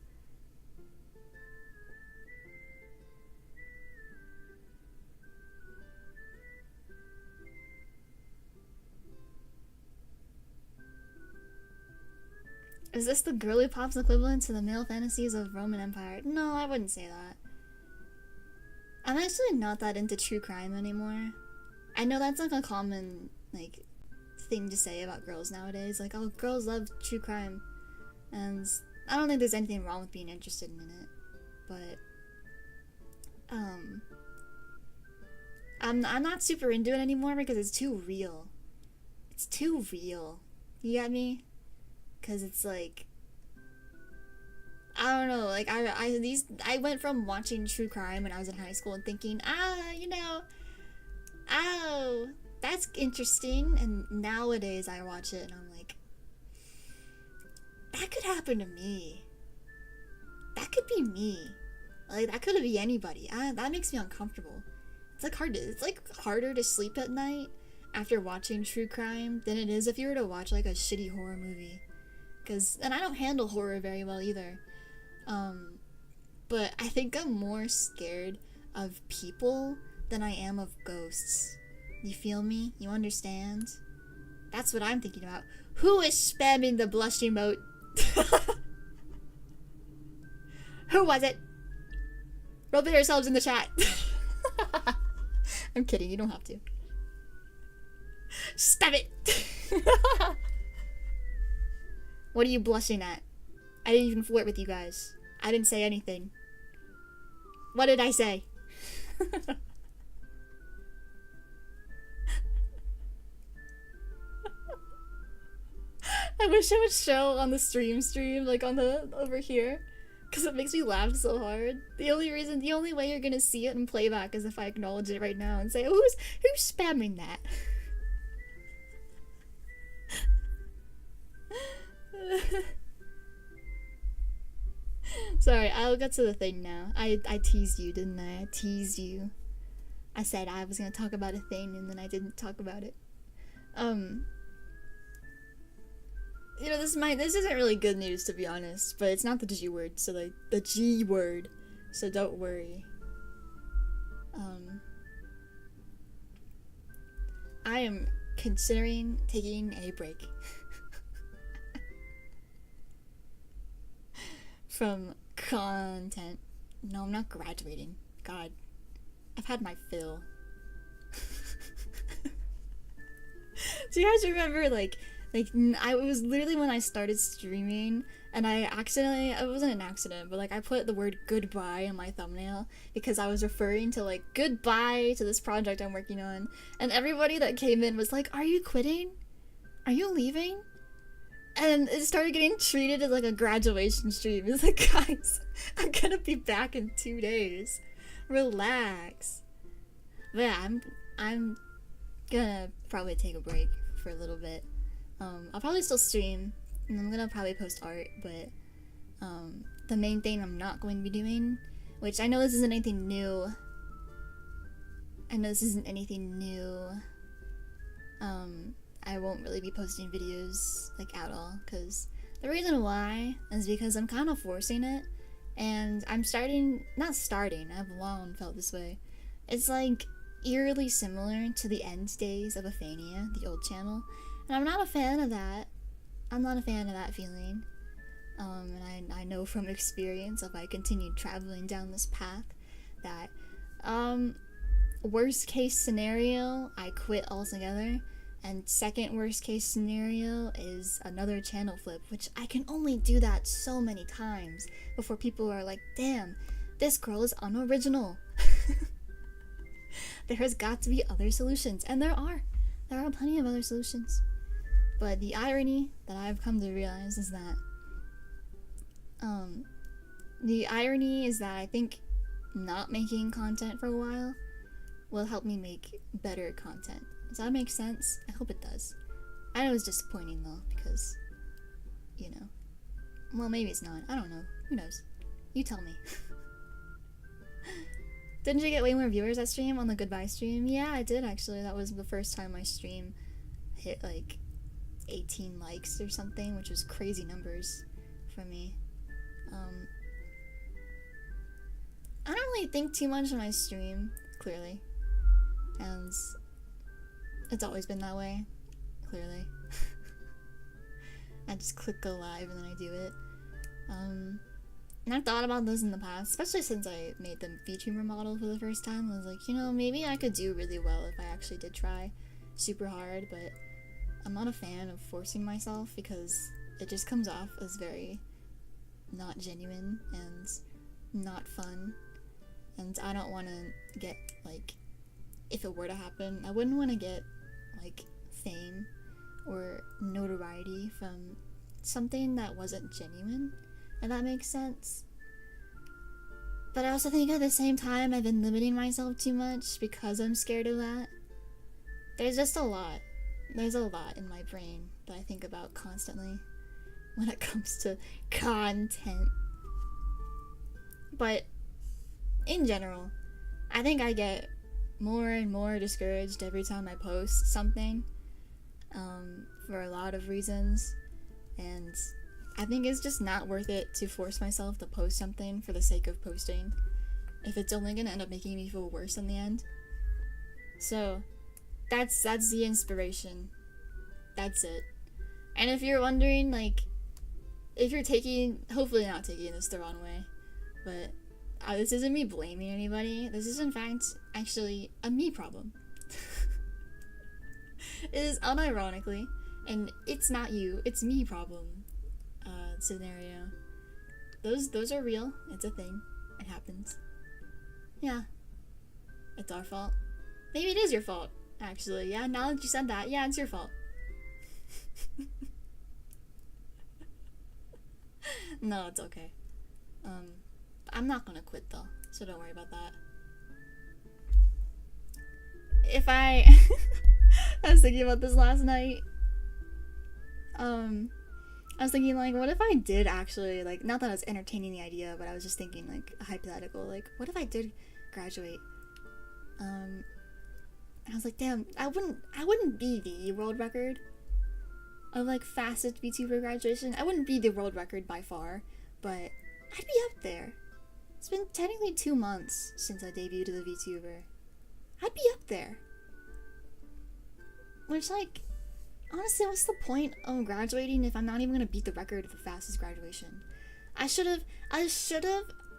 S1: Is this the girly pop's equivalent to the male fantasies of Roman Empire? No, I wouldn't say that. I'm actually not that into true crime anymore. I know that's like a common, like, thing to say about girls nowadays. Like, oh, girls love true crime. And I don't think there's anything wrong with being interested in it. But, I'm not super into it anymore because it's too real. It's too real. You get me? Because it's like, I don't know, like, I went from watching true crime when I was in high school and thinking, you know, oh, that's interesting, and nowadays I watch it and I'm like, that could happen to me. That could be me. Like, that could be anybody. That makes me uncomfortable. It's like harder to sleep at night after watching true crime than it is if you were to watch like a shitty horror movie. And I don't handle horror very well either. But I think I'm more scared of people than I am of ghosts. You feel me? You understand? That's what I'm thinking about. Who is spamming the blush emote? Who was it? Rub it yourselves in the chat. I'm kidding, you don't have to. Stop it! What are you blushing at? I didn't even flirt with you guys. I didn't say anything. What did I say? I wish I would show on the stream, like on the, over here. Because it makes me laugh so hard. The only way you're gonna see it in playback is if I acknowledge it right now and say, who's spamming that? Sorry, I'll get to the thing now. I teased you, didn't I? I teased you. I said I was gonna talk about a thing and then I didn't talk about it. You know, this isn't really good news, to be honest, but it's not the G word, so the G word, so don't worry. I am considering taking a break from content. No, I'm not graduating. God, I've had my fill. Do you guys remember, like, it was literally when I started streaming, and it wasn't an accident, but like I put the word goodbye in my thumbnail because I was referring to like goodbye to this project I'm working on, and everybody that came in was like, are you quitting? Are you leaving? And it started getting treated as like a graduation stream. It's like, guys, I'm gonna be back in 2 days. Relax. But yeah, I'm gonna probably take a break for a little bit. I'll probably still stream, and I'm gonna probably post art, but the main thing I'm not going to be doing, which I know this isn't anything new. I won't really be posting videos like at all, because the reason why is because I'm kind of forcing it, and I've long felt this way. It's like eerily similar to the end days of Aphania, the old channel. And I'm not a fan of that. I'm not a fan of that feeling. And I know from experience, if I continued traveling down this path, that worst case scenario, I quit altogether. And second worst case scenario is another channel flip, which I can only do that so many times before people are like, damn, this girl is unoriginal. There has got to be other solutions, and there are plenty of other solutions. But the irony that I've come to realize is that I think not making content for a while will help me make better content. Does that make sense? I hope it does. I know it's disappointing though, because, you know, well, maybe it's not. I don't know. Who knows? You tell me. Didn't you get way more viewers that stream on the goodbye stream? Yeah, I did actually. That was the first time my stream hit like 18 likes or something, which was crazy numbers for me. I don't really think too much when I stream, clearly. And it's always been that way, clearly. I just click go live and then I do it. And I've thought about this in the past, especially since I made the VTuber model for the first time. I was like, you know, maybe I could do really well if I actually did try super hard, but I'm not a fan of forcing myself because it just comes off as very not genuine and not fun. And I don't want to get, like, if it were to happen, I wouldn't want to get, like, fame or notoriety from something that wasn't genuine, if that makes sense. But I also think at the same time I've been limiting myself too much because I'm scared of that. There's just a lot. There's a lot in my brain that I think about constantly when it comes to content. But in general, I think I get more and more discouraged every time I post something, for a lot of reasons, and I think it's just not worth it to force myself to post something for the sake of posting if it's only gonna end up making me feel worse in the end. So that's the inspiration. That's it. And if you're wondering, like, if you're hopefully not taking this the wrong way, but this isn't me blaming anybody. This is in fact actually a me problem. It is unironically, and it's not you, it's me problem scenario. Those are real. It's a thing. It happens. Yeah. It's our fault. Maybe it is your fault, actually. Yeah, now that you said that, yeah, it's your fault. No, it's okay. I'm not gonna quit though, so don't worry about that. If I was thinking about this last night. I was thinking, like, what if I did actually, like, not that I was entertaining the idea, but I was just thinking, like, a hypothetical, like, what if I did graduate? I was like, damn, I wouldn't be the world record of, like, fastest VTuber graduation. I wouldn't be the world record by far, but I'd be up there. It's been technically 2 months since I debuted as a VTuber. I'd be up there. Which, like, honestly, what's the point of graduating if I'm not even gonna beat the record of the fastest graduation? I should have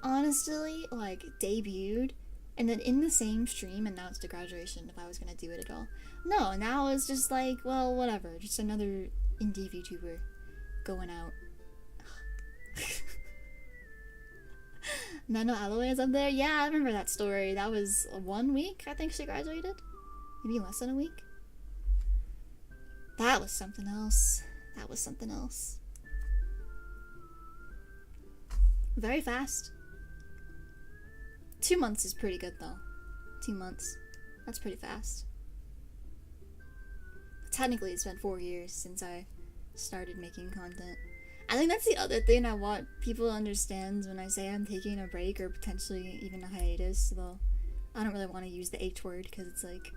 S1: honestly, like, debuted and then in the same stream announced a graduation if I was gonna do it at all. No, now it's just like, well, whatever, just another indie VTuber going out. Nano Alloway is up there? Yeah, I remember that story. That was 1 week, I think she graduated? Maybe less than a week? That was something else. That was something else. Very fast. 2 months is pretty good though. 2 months. That's pretty fast. Technically it's been 4 years since I started making content. I think that's the other thing I want people to understand when I say I'm taking a break or potentially even a hiatus, though I don't really want to use the H word because it's like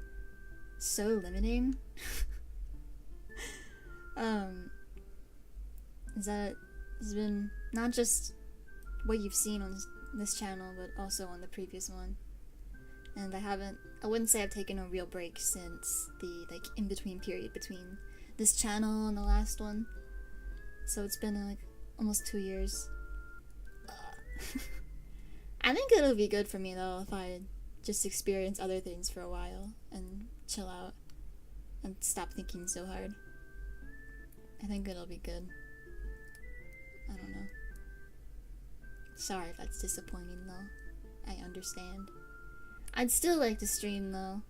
S1: so limiting. Is that it's been not just what you've seen on this channel, but also on the previous one. And I wouldn't say I've taken a real break since the, like, in-between period between this channel and the last one. So it's been, like, almost 2 years. I think it'll be good for me though if I just experience other things for a while and chill out and stop thinking so hard. I think it'll be good. I don't know. Sorry if that's disappointing though. I understand. I'd still like to stream though.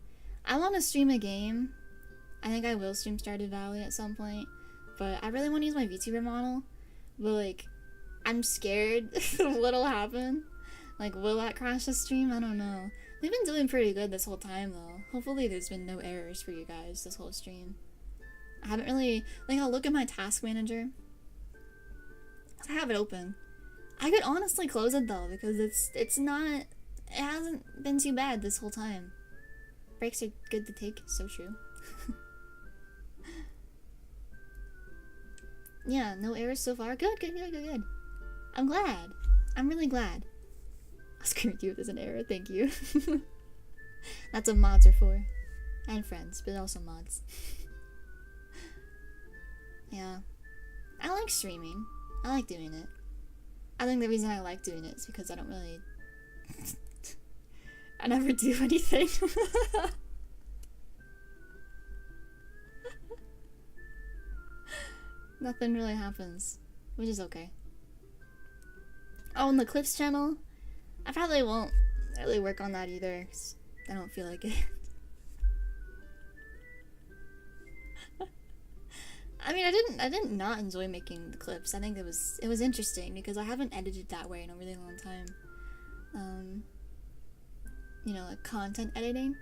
S1: I want to stream a game. I think I will stream Stardew Valley at some point. But I really want to use my VTuber model. But like, I'm scared of what'll happen. Like, will that crash the stream? I don't know. We've been doing pretty good this whole time though. Hopefully there's been no errors for you guys this whole stream. I haven't really, like, I'll look at my task manager. I have it open. I could honestly close it though, because it's not, it hasn't been too bad this whole time. Breaks are good to take, so true. Yeah, no errors so far. Good. I'm glad. I'm really glad. I'll scream at you if there's an error, thank you. That's what mods are for. And friends, but also mods. Yeah. I like streaming. I like doing it. I think the reason I like doing it is because I don't really... I never do anything. Nothing really happens, which is okay. Oh, and the Clips channel? I probably won't really work on that either, because I don't feel like it. I mean, I didn't not enjoy making the clips. I think it was interesting because I haven't edited that way in a really long time. You know, like content editing,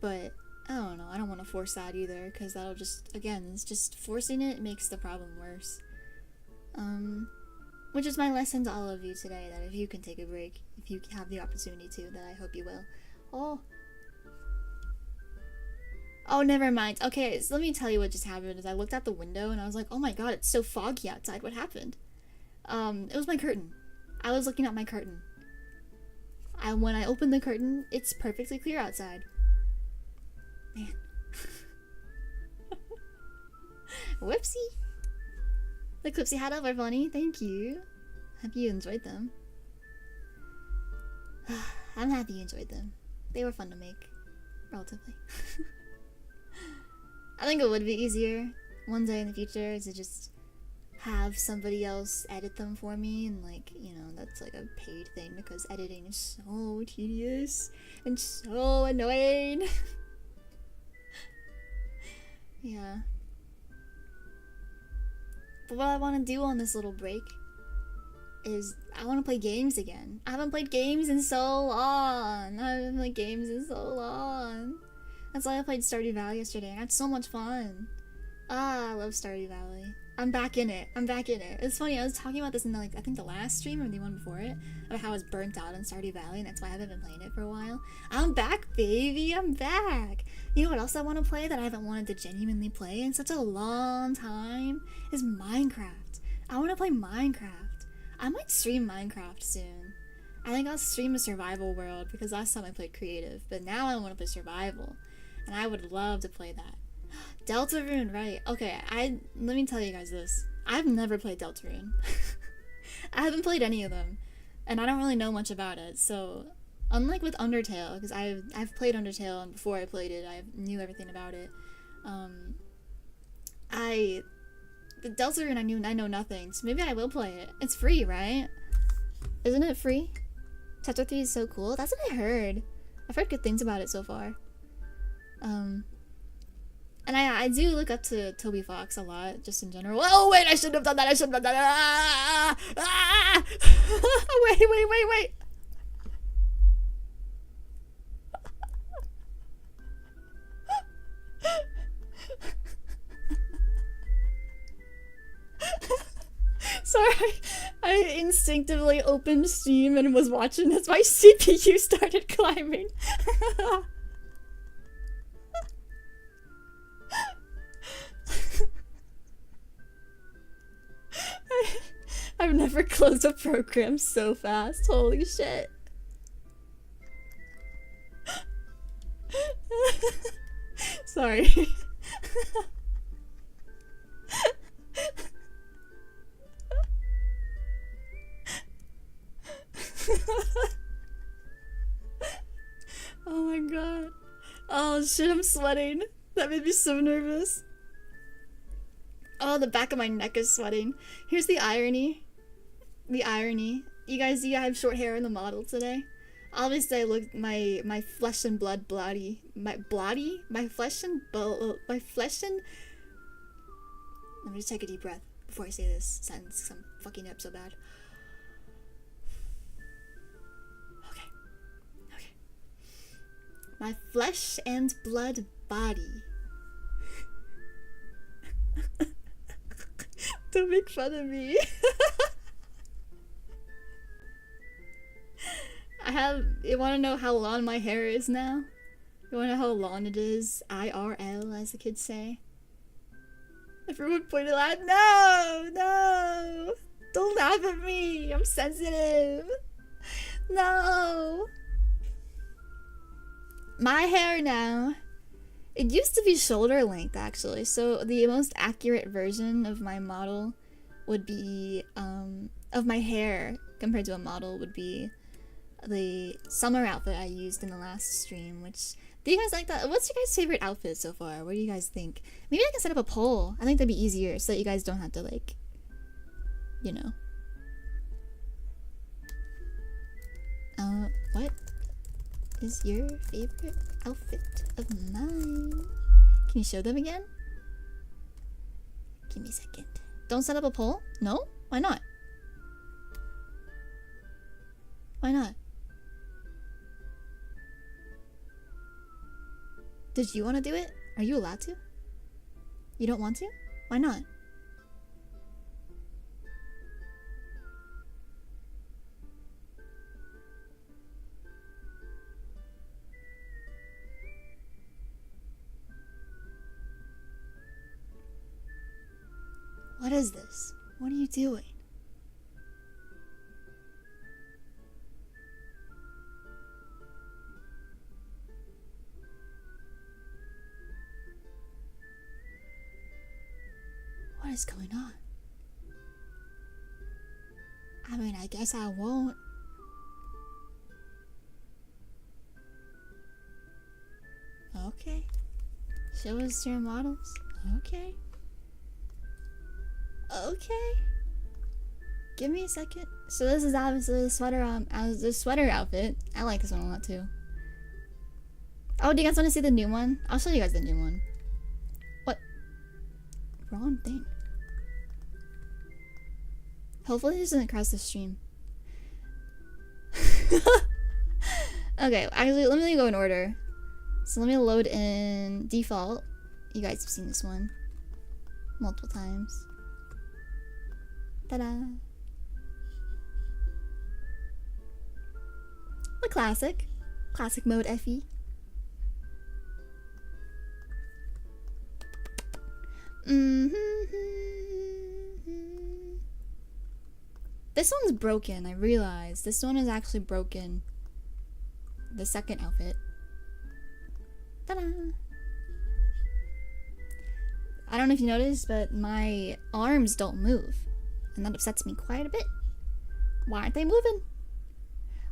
S1: but I don't know. I don't want to force that either because that'll just, again, it's just forcing it makes the problem worse. Which is my lesson to all of you today, that if you can take a break, if you have the opportunity to, then I hope you will. Oh, never mind. Okay, so let me tell you what just happened. Is I looked out the window and I was like, oh my god, it's so foggy outside. What happened? It was my curtain. I was looking at my curtain. When I opened the curtain, it's perfectly clear outside. Man. Whoopsie. The clips you had up were funny. Thank you. Hope you enjoyed them. I'm happy you enjoyed them. They were fun to make. Relatively. I think it would be easier one day in the future to just have somebody else edit them for me, and like, you know, that's like a paid thing because editing is so tedious and so annoying. Yeah. But what I want to do on this little break is I want to play games again. I haven't played games in so long. That's why I played Stardew Valley yesterday. I had so much fun. I love Stardew Valley. I'm back in it. It's funny, I was talking about this in I think the last stream or the one before it, about how I was burnt out on Stardew Valley, and that's why I haven't been playing it for a while. I'm back, baby. I'm back. You know what else I want to play that I haven't wanted to genuinely play in such a long time? Is Minecraft. I want to play Minecraft. I might stream Minecraft soon. I think I'll stream a survival world because last time I played creative, but now I want to play survival. And I would love to play that. Deltarune, right. Okay, let me tell you guys this. I've never played Deltarune. I haven't played any of them. And I don't really know much about it, so... Unlike with Undertale, because I've played Undertale, and before I played it, I knew everything about it. The Deltarune, I know nothing, so maybe I will play it. It's free, right? Isn't it free? Chapter 3 is so cool. That's what I heard. I've heard good things about it so far. And I do look up to Toby Fox a lot, just in general. Oh wait, I shouldn't have done that. Wait. Sorry, I instinctively opened Steam and was watching as my CPU started climbing. I've never closed a program so fast. Holy shit. Sorry. Oh my god. Oh shit, I'm sweating. That made me so nervous. Oh, the back of my neck is sweating. Here's the irony. The irony. You guys see I have short hair in the model today? Obviously I look my flesh and blood bloody. My flesh and Let me just take a deep breath before I say this sentence because I'm fucking up so bad. Okay. My flesh and blood body. Don't make fun of me. You wanna know how long my hair is now? You wanna know how long it is? IRL, as the kids say. Everyone pointed out, no! Don't laugh at me! I'm sensitive! No! My hair now, it used to be shoulder length actually, so the most accurate version of my model would be, of my hair compared to a model would be the summer outfit I used in the last stream, which, do you guys like that? What's your guys' favorite outfit so far? What do you guys think? Maybe I can set up a poll. I think that'd be easier so that you guys don't have to, like, you know. What is your favorite outfit of mine? Can you show them again? Give me a second. Don't set up a poll? No? Why not? Why not? Did you want to do it? Are you allowed to? You don't want to? Why not? What is this? What are you doing? What is going on? I mean, I guess I won't. Okay. Show us your models. Okay. Okay. Give me a second. So this is obviously the sweater outfit. I like this one a lot too. Oh, do you guys want to see the new one? I'll show you guys the new one. What? Wrong thing. Hopefully this doesn't cross the stream. Okay, actually, let me go in order. So let me load in default. You guys have seen this one multiple times. Ta-da! The classic mode Effie. This one's broken. I realized this one is actually broken. The second outfit. Ta-da! I don't know if you noticed, but my arms don't move. And that upsets me quite a bit. Why aren't they moving?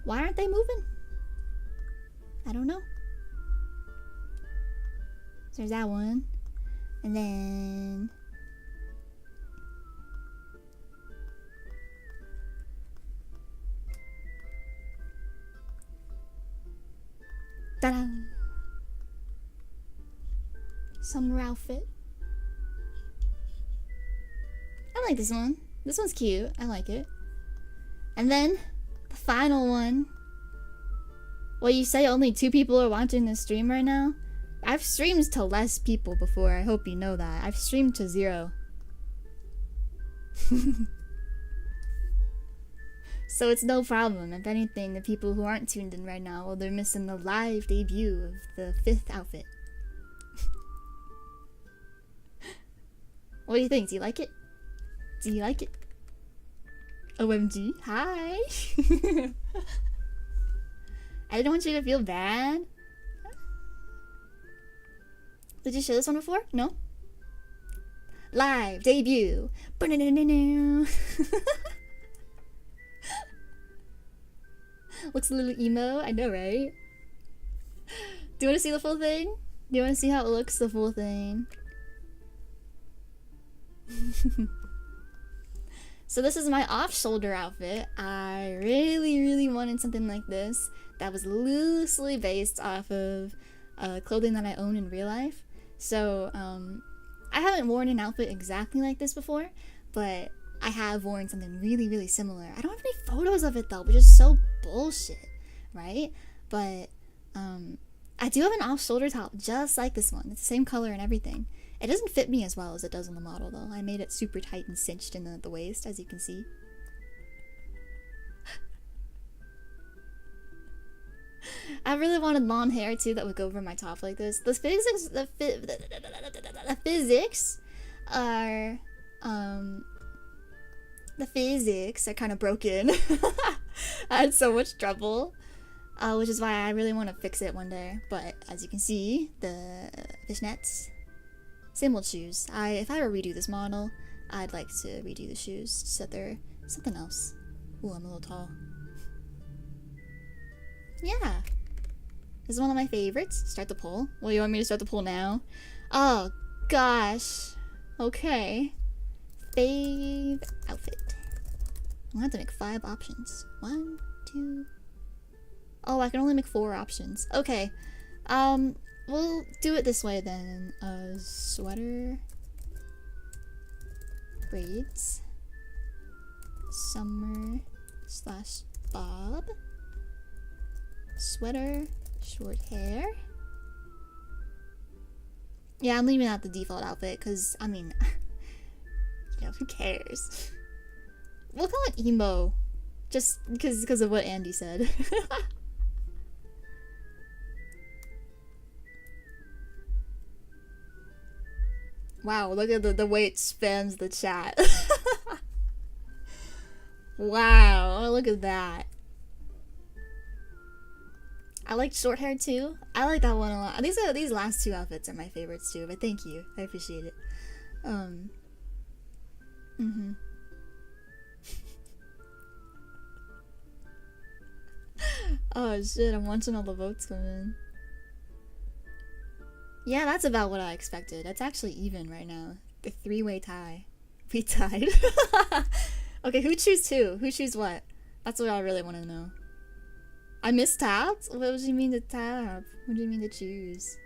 S1: Why aren't they moving? I don't know. So there's that one. And then... ta-da! Summer outfit. I like this one. This one's cute. I like it. And then, the final one. Well, you say only 2 people are watching this stream right now? I've streamed to less people before. I hope you know that. I've streamed to 0. So it's no problem. If anything, the people who aren't tuned in right now, well, they're missing the live debut of the 5th outfit. What do you think? Do you like it? Do you like it? OMG. Hi! I didn't want you to feel bad. Did you show this one before? No? Live debut. Looks a little emo, I know, right? Do you want to see the full thing? Do you want to see how it looks, the full thing? So this is my off-shoulder outfit. I really wanted something like this that was loosely based off of clothing that I own in real life. So I haven't worn an outfit exactly like this before, but I have worn something really similar. I don't have any photos of it though, which is so bullshit, right? But I do have an off-shoulder top just like this one. It's the same color and everything. It doesn't fit me as well as it does on the model though. I made it super tight and cinched in the waist, as you can see. I really wanted long hair too that would go over my top like this. The physics are kind of broken. I had so much trouble, which is why I really want to fix it one day. But as you can see, the fishnets, same old shoes. If I ever redo this model, I'd like to redo the shoes so that they're something else. Ooh, I'm a little tall. Yeah. This is one of my favorites. Start the poll. Well, you want me to start the poll now? Oh, gosh. Okay. Fave outfit. I'm gonna have to make 5 options. 1, 2... Oh, I can only make 4 options. Okay. We'll do it this way then. Sweater. Braids. Summer / bob. Sweater. Short hair. Yeah, I'm leaving out the default outfit because, I mean, you know, who cares? We'll call it emo. Just because of what Andy said. Wow, look at the way it spans the chat. Wow, look at that. I like short hair too. I like that one a lot. These last 2 outfits are my favorites too, but thank you. I appreciate it. Oh shit, I'm watching all the votes come in. Yeah, that's about what I expected. It's actually even right now. The 3-way tie. We tied. Okay, who choose 2? Who choose what? That's what I really want to know. I mistapped? What do you mean to tap? What do you mean to choose?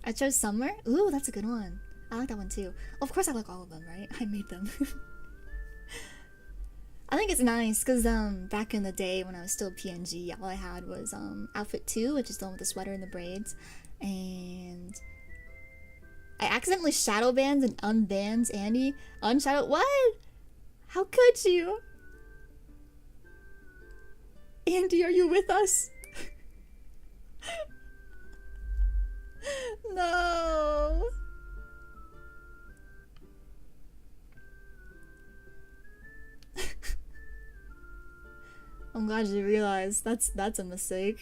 S1: I chose Summer? Ooh, that's a good one. I like that one too. Of course I like all of them, right? I made them. I think it's nice because back in the day when I was still PNG, all I had was outfit 2, which is the one with the sweater and the braids, and I accidentally shadow banned and unbanned Andy. Unshadow— what? How could you? Andy, are you with us? No. I'm glad you realized that's a mistake.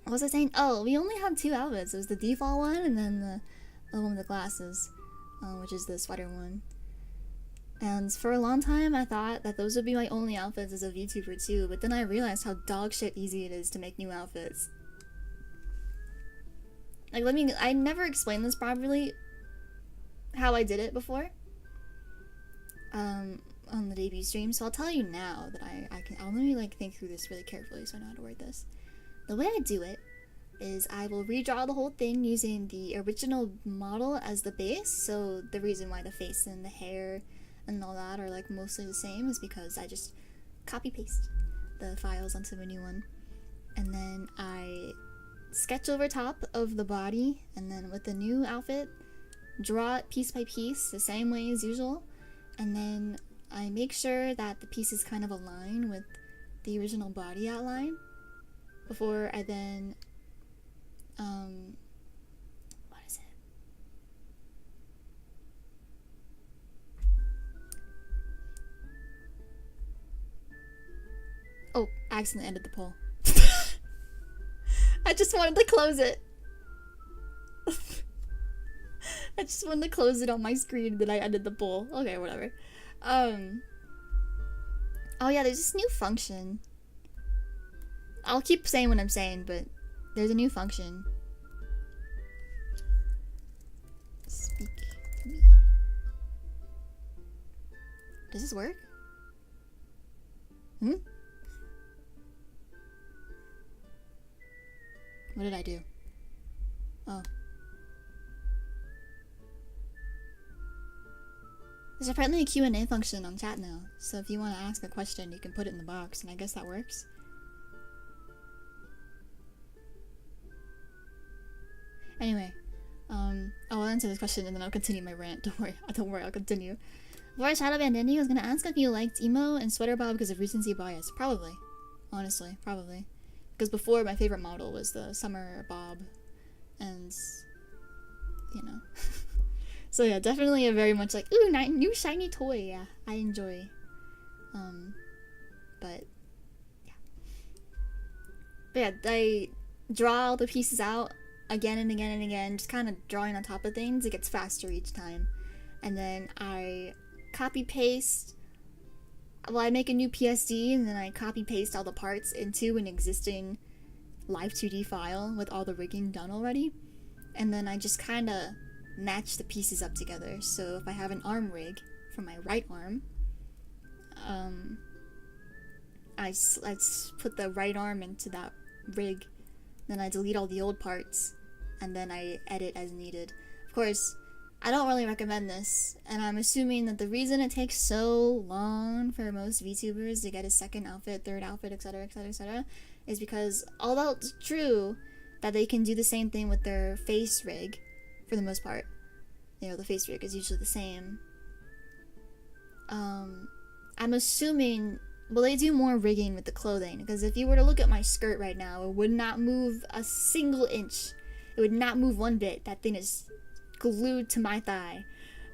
S1: What was I saying? Oh, we only have 2 outfits. It was the default one and then the one with the glasses, which is the sweater one. And for a long time, I thought that those would be my only outfits as a VTuber too, but then I realized how dog shit easy it is to make new outfits. Like, I never explained this properly, how I did it before, on the debut stream, so I'll tell you now that I'll let me, like, think through this really carefully so I know how to word this. The way I do it is I will redraw the whole thing using the original model as the base, so the reason why the face and the hair and all that are like mostly the same is because I just copy paste the files onto a new one, and then I sketch over top of the body, and then with the new outfit draw it piece by piece the same way as usual, and then I make sure that the pieces kind of align with the original body outline before I then what is it? Oh, I accidentally ended the poll. I just wanted to close it. I just wanted to close it on my screen, then I ended the poll. Okay, whatever. Oh yeah, there's this new function. I'll keep saying what I'm saying, but there's a new function. Speak to me. Does this work? Hmm? What did I do? Oh. There's apparently a Q&A function on chat now, so if you want to ask a question, you can put it in the box, and I guess that works. Anyway, I'll answer this question and then I'll continue my rant. Don't worry, I'll continue. Before Shadow Band ending, I was gonna ask if you liked emo and Sweater Bob because of recency bias. Probably. Honestly, probably. Because before, my favorite model was the Summer Bob, and, you know. So yeah, definitely a very much like, ooh, new shiny toy, yeah, I enjoy. But yeah, I draw all the pieces out again and again and again, just kind of drawing on top of things. It gets faster each time. And then I copy paste, well, I make a new PSD and then I copy paste all the parts into an existing live 2D file with all the rigging done already. And then I just kind of match the pieces up together. So if I have an arm rig for my right arm, I put the right arm into that rig, then I delete all the old parts, and then I edit as needed. Of course, I don't really recommend this, and I'm assuming that the reason it takes so long for most VTubers to get a second outfit, third outfit, etc, etc, etc, is because, although it's true that they can do the same thing with their face rig, for the most part, you know, the face rig is usually the same, I'm assuming, well, they do more rigging with the clothing, because if you were to look at my skirt right now, it would not move a single inch. It would not move one bit. That thing is glued to my thigh.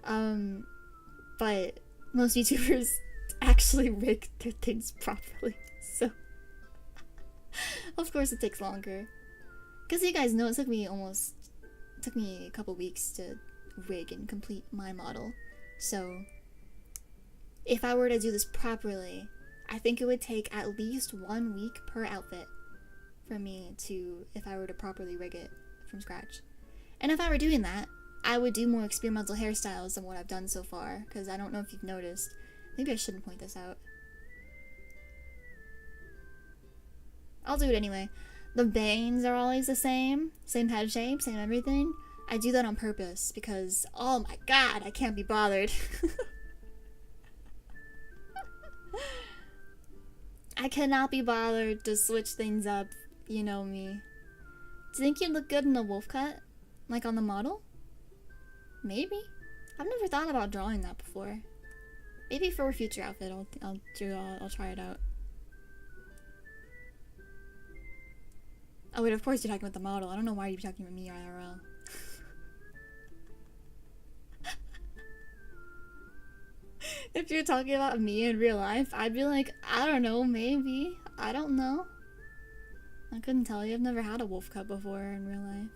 S1: But most YouTubers actually rig their things properly, so of course it takes longer. Because you guys know, it took me a couple weeks to rig and complete my model. So if I were to do this properly, I think it would take at least 1 week per outfit for me to, if I were to properly rig it from scratch. And if I were doing that, I would do more experimental hairstyles than what I've done so far, because I don't know if you've noticed. Maybe I shouldn't point this out. I'll do it anyway. The bangs are always the same head shape, same everything. I do that on purpose because, oh my god, I can't be bothered. I cannot be bothered to switch things up, you know me. Do you think you'd look good in a wolf cut? Like on the model? Maybe. I've never thought about drawing that before. Maybe for a future outfit I'll try it out. Oh wait, of course you're talking about the model. I don't know why you're talking about me IRL. If you're talking about me in real life, I'd be like, I don't know, maybe. I don't know. I couldn't tell you. I've never had a wolf cut before in real life.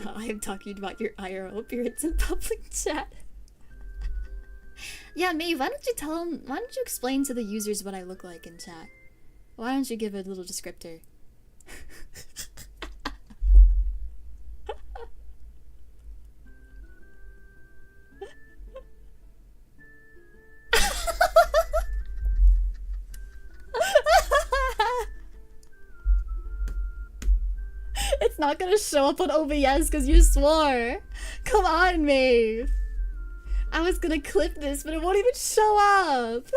S1: No, I am talking about your IRL appearance in public chat. Yeah, Maeve, why don't you explain to the users what I look like in chat? Why don't you give a little descriptor? It's not gonna show up on OBS because you swore. Come on, Maeve. I was gonna clip this, but it won't even show up.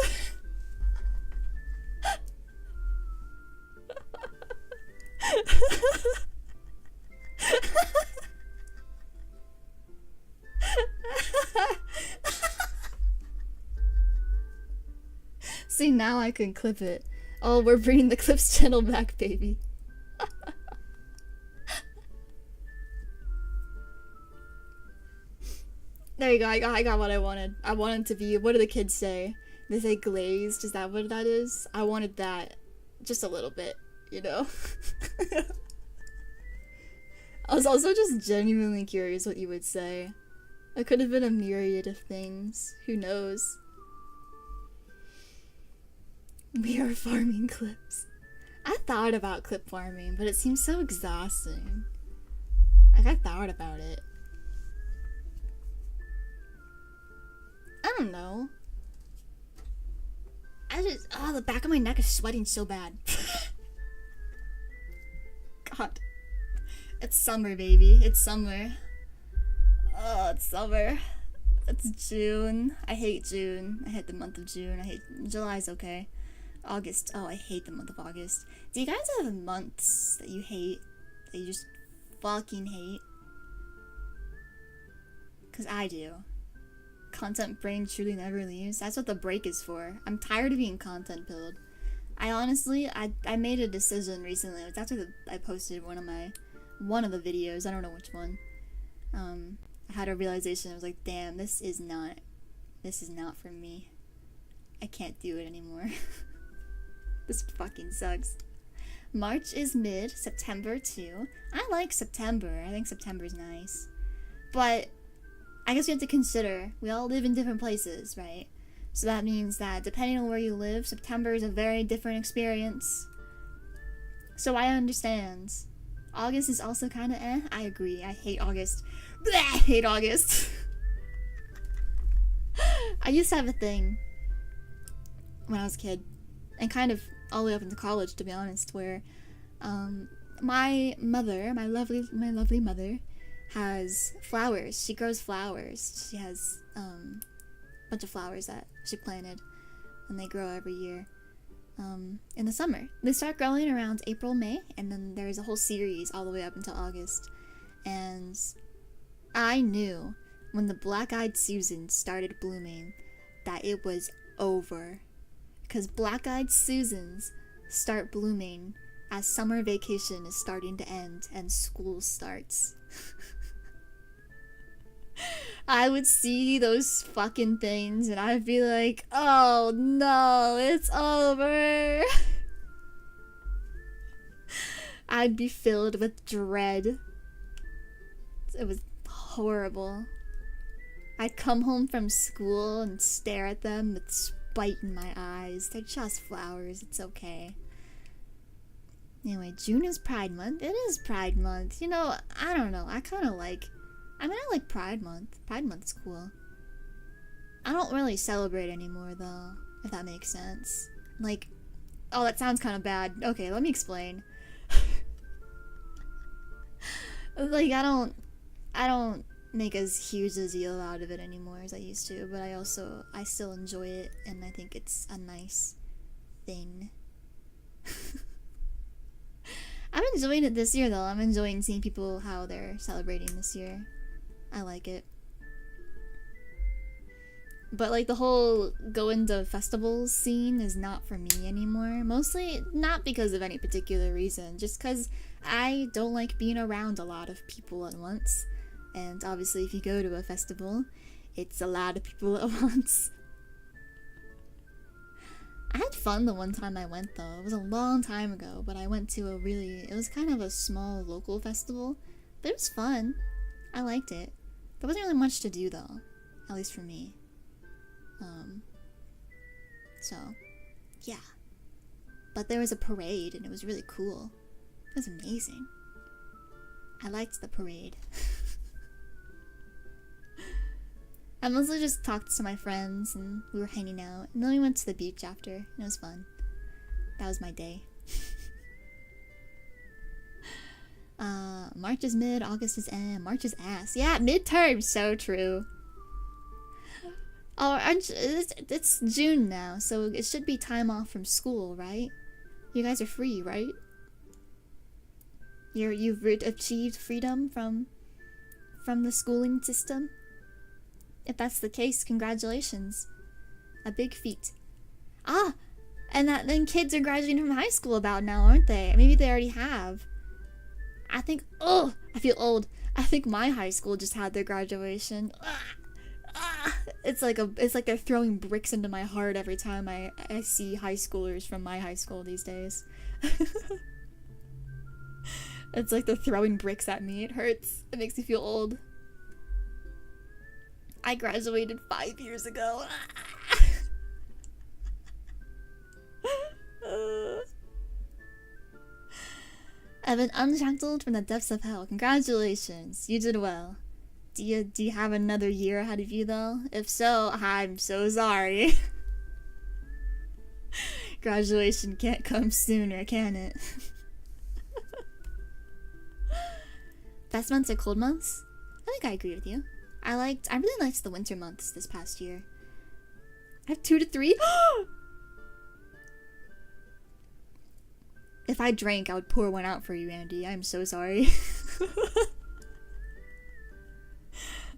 S1: See, now I can clip it. Oh, we're bringing the clips channel back, baby. There you go, I got what I wanted. I wanted to be, what do the kids say? They say glazed, is that what that is? I wanted that just a little bit, you know? I was also just genuinely curious what you would say. It could have been a myriad of things. Who knows? We are farming clips. I thought about clip farming, but it seems so exhausting. Like, I thought about it. I don't know. The back of my neck is sweating so bad. God. It's summer, baby. It's summer. Oh, it's summer. It's June. I hate June. I hate the month of June. July's okay. August. Oh, I hate the month of August. Do you guys have months that you hate? That you just fucking hate? Because I do. Content brain truly never leaves. That's what the break is for. I'm tired of being content pilled. I honestly, I made a decision recently. It was after I posted one of the videos. I don't know which one. I had a realization. I was like, damn, this is not for me. I can't do it anymore. This fucking sucks. March is mid, September too. I like September. I think September's nice. But I guess we have to consider, we all live in different places, right? So that means that depending on where you live, September is a very different experience. So I understand. August is also kind of eh. I agree. I hate August. Blech, I hate August. I used to have a thing when I was a kid, and kind of all the way up into college, to be honest, where my lovely mother has flowers. She grows flowers. She has a bunch of flowers that she planted, and they grow every year in the summer. They start growing around April, May, and then there's a whole series all the way up until August. And I knew when the black-eyed Susans started blooming that it was over. Because black-eyed Susans start blooming as summer vacation is starting to end and school starts. I would see those fucking things and I'd be like, oh no, it's over. I'd be filled with dread. It was horrible. I'd come home from school and stare at them with spite in my eyes. They're just flowers, it's okay. Anyway, June is Pride Month. It is Pride Month. You know, I don't know. I like Pride Month. Pride Month is cool. I don't really celebrate anymore, though, if that makes sense. Like, oh, that sounds kind of bad. Okay, let me explain. Like, I don't make as huge a deal out of it anymore as I used to, but I still enjoy it, and I think it's a nice thing. I'm enjoying it this year, though. I'm enjoying seeing people how they're celebrating this year. I like it. But, like, the whole going to festivals scene is not for me anymore. Mostly not because of any particular reason, just because I don't like being around a lot of people at once. And obviously, if you go to a festival, it's a lot of people at once. I had fun the one time I went, though. It was a long time ago, but I went to it was kind of a small local festival, but it was fun. I liked it. There wasn't really much to do, though, at least for me. So, yeah. But there was a parade, and it was really cool. It was amazing. I liked the parade. I mostly just talked to my friends, and we were hanging out, and then we went to the beach after, and it was fun. That was my day. March is mid, August is end, March is ass. Yeah, midterm, so true. Oh, it's June now, so it should be time off from school, right? You guys are free, right? You've achieved freedom from the schooling system? If that's the case, congratulations. A big feat. Ah! And then kids are graduating from high school about now, aren't they? Maybe they already have. I feel old. I think my high school just had their graduation. It's like they're throwing bricks into my heart every time I see high schoolers from my high school these days. It's like they're throwing bricks at me. It hurts. It makes me feel old. I graduated 5 years ago. I've been unshackled from the depths of hell. Congratulations. You did well. Do you have another year ahead of you though? If so, I'm so sorry. Graduation can't come sooner, can it? Best months are cold months? I think I agree with you. I really liked the winter months this past year. I have 2 to 3. If I drank, I would pour one out for you, Andy. I'm so sorry.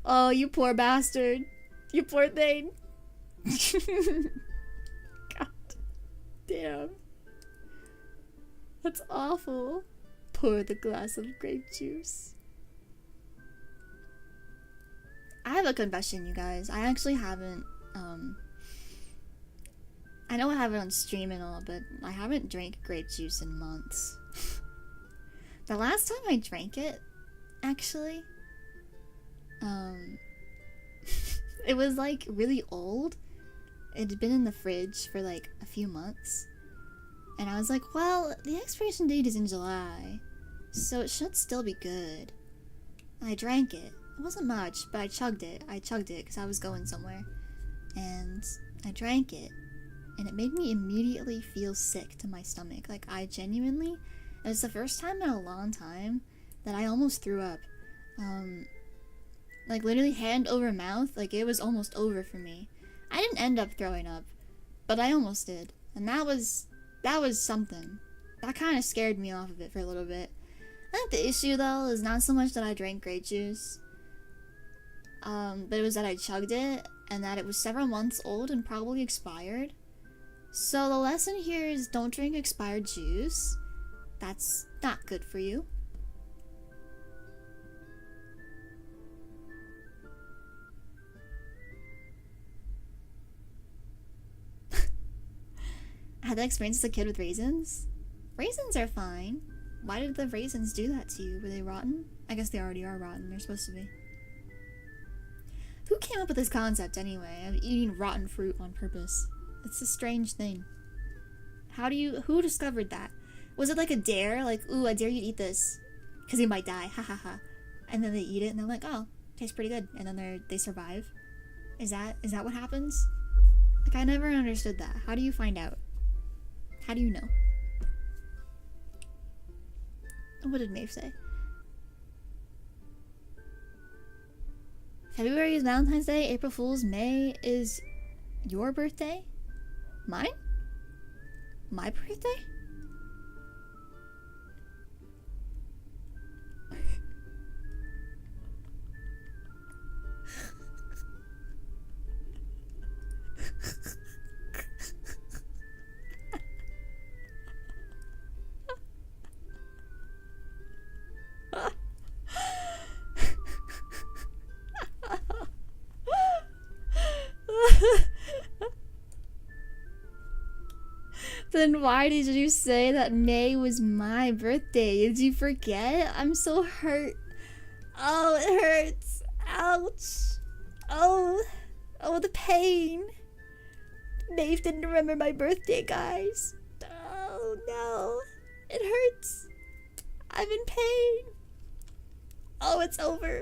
S1: Oh, you poor bastard. You poor thing. God damn. That's awful. Pour the glass of grape juice. I have a confession, you guys. I actually haven't, I know I have it on stream and all, but I haven't drank grape juice in months. The last time I drank it, actually, it was like really old. It had been in the fridge for like a few months. And I was like, well, the expiration date is in July, so it should still be good. I drank it. It wasn't much, but I chugged it. I chugged it because I was going somewhere. And I drank it. And it made me immediately feel sick to my stomach. Like, I genuinely... It was the first time in a long time that I almost threw up. Like, literally hand over mouth. Like, it was almost over for me. I didn't end up throwing up, but I almost did. And that was something. That kind of scared me off of it for a little bit. I think the issue, though, is not so much that I drank grape juice. But it was that I chugged it, and that it was several months old and probably expired. So the lesson here is don't drink expired juice. That's not good for you. I had that experience as a kid with raisins. Raisins are fine. Why did the raisins do that to you? Were they rotten? I guess they already are rotten. They're supposed to be. Who came up with this concept anyway, of eating rotten fruit on purpose? It's a strange thing. Who discovered that? Was it like a dare? Like, ooh, I dare you to eat this, because you might die, ha ha ha. And then they eat it and they're like, oh, tastes pretty good. And then they survive. Is that what happens? Like, I never understood that. How do you find out? How do you know? What did Maeve say? February is Valentine's Day, April Fool's, May is your birthday? Mine? My birthday? Then why did you say that May was my birthday? Did you forget? I'm so hurt. Oh, it hurts. Ouch. Oh, the pain. Maeve didn't remember my birthday, guys. Oh, no. It hurts. I'm in pain. Oh, it's over.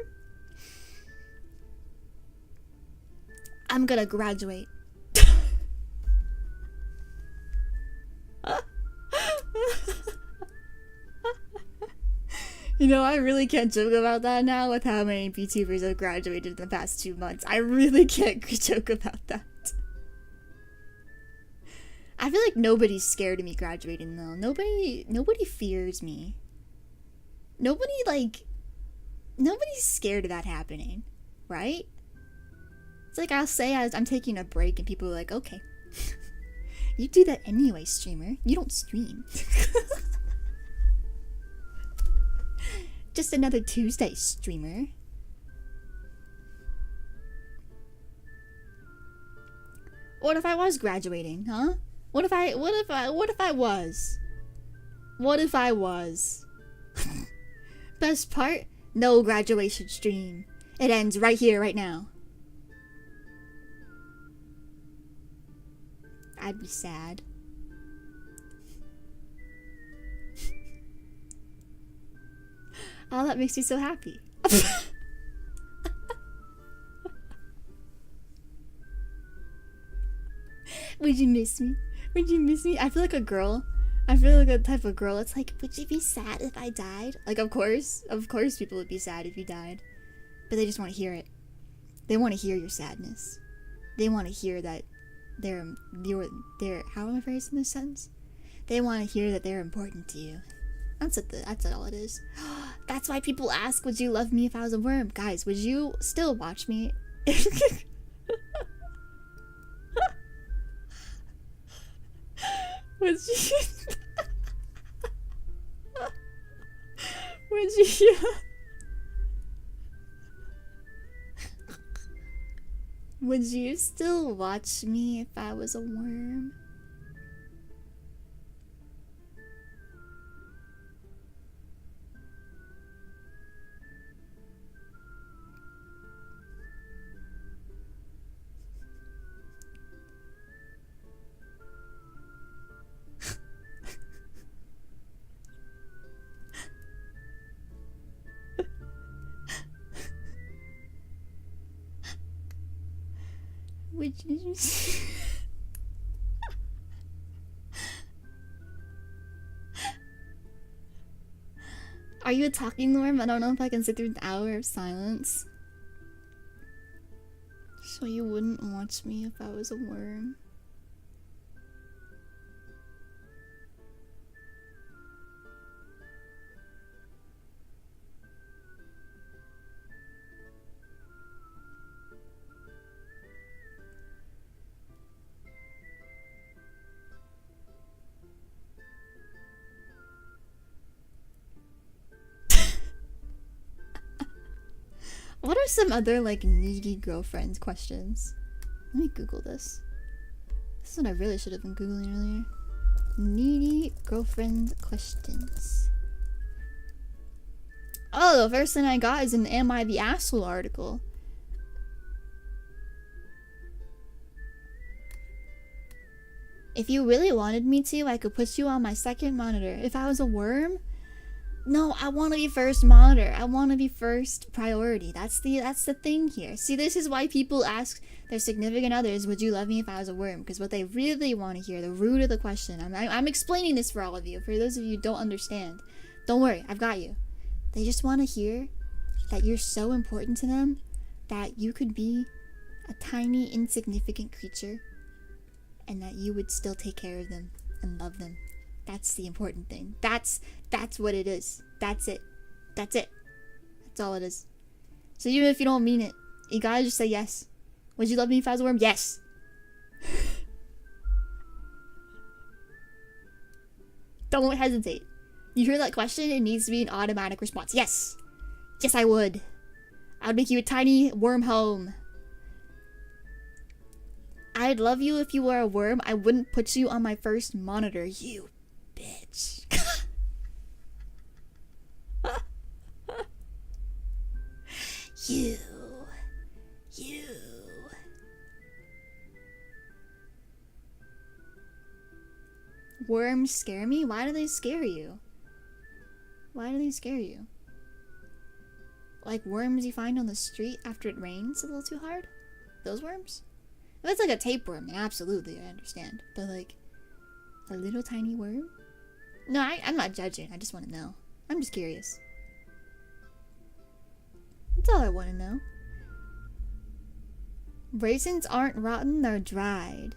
S1: I'm gonna graduate. You know, I really can't joke about that now with how many VTubers have graduated in the past 2 months. I really can't joke about that. I feel like nobody's scared of me graduating though. Nobody fears me. Nobody's scared of that happening, right? It's like I'll say I'm taking a break and people are like, okay. You do that anyway, streamer. You don't stream. Just another Tuesday, streamer. What if I was graduating, huh? What if I was? What if I was? Best part? No graduation stream. It ends right here, right now. I'd be sad. Oh, that makes me so happy. Would you miss me? Would you miss me? I feel like a girl. I feel like a type of girl. It's like, would you be sad if I died? Like, of course people would be sad if you died. But they just want to hear it. They want to hear your sadness. They want to hear that they're how am I phrasing this sentence? They want to hear that they're important to you. That's all it is. That's why people ask, would you love me if I was a worm? Guys, would you still watch me? Would you? Would you? Would you still watch me if I was a worm? Would you? Are you a talking worm? I don't know if I can sit through an hour of silence. So you wouldn't watch me if I was a worm? What are some other, like, needy girlfriend questions? Let me Google this. This is what I really should have been Googling earlier. Needy girlfriend questions. Oh, the first thing I got is an Am I the Asshole article. If you really wanted me to, I could put you on my second monitor. If I was a worm? No, I want to be first monitor. I want to be first priority. That's the thing here. See, this is why people ask their significant others, would you love me if I was a worm? Because what they really want to hear, the root of the question, I'm explaining this for all of you. For those of you who don't understand, don't worry, I've got you. They just want to hear that you're so important to them that you could be a tiny, insignificant creature and that you would still take care of them and love them. That's the important thing. That's what it is. That's it. That's it. That's all it is. So even if you don't mean it, you gotta just say yes. Would you love me if I was a worm? Yes. Don't hesitate. You hear that question, it needs to be an automatic response. Yes. Yes, I would. I would make you a tiny worm home. I'd love you if you were a worm. I wouldn't put you on my first monitor. You bitch. You. Worms scare me? Why do they scare you? Why do they scare you? Like worms you find on the street after it rains a little too hard? Those worms? If it's like a tapeworm, then absolutely, I understand. But like, a little tiny worm? No, I'm not judging. I just want to know. I'm just curious. That's all I want to know. Raisins aren't rotten, they're dried.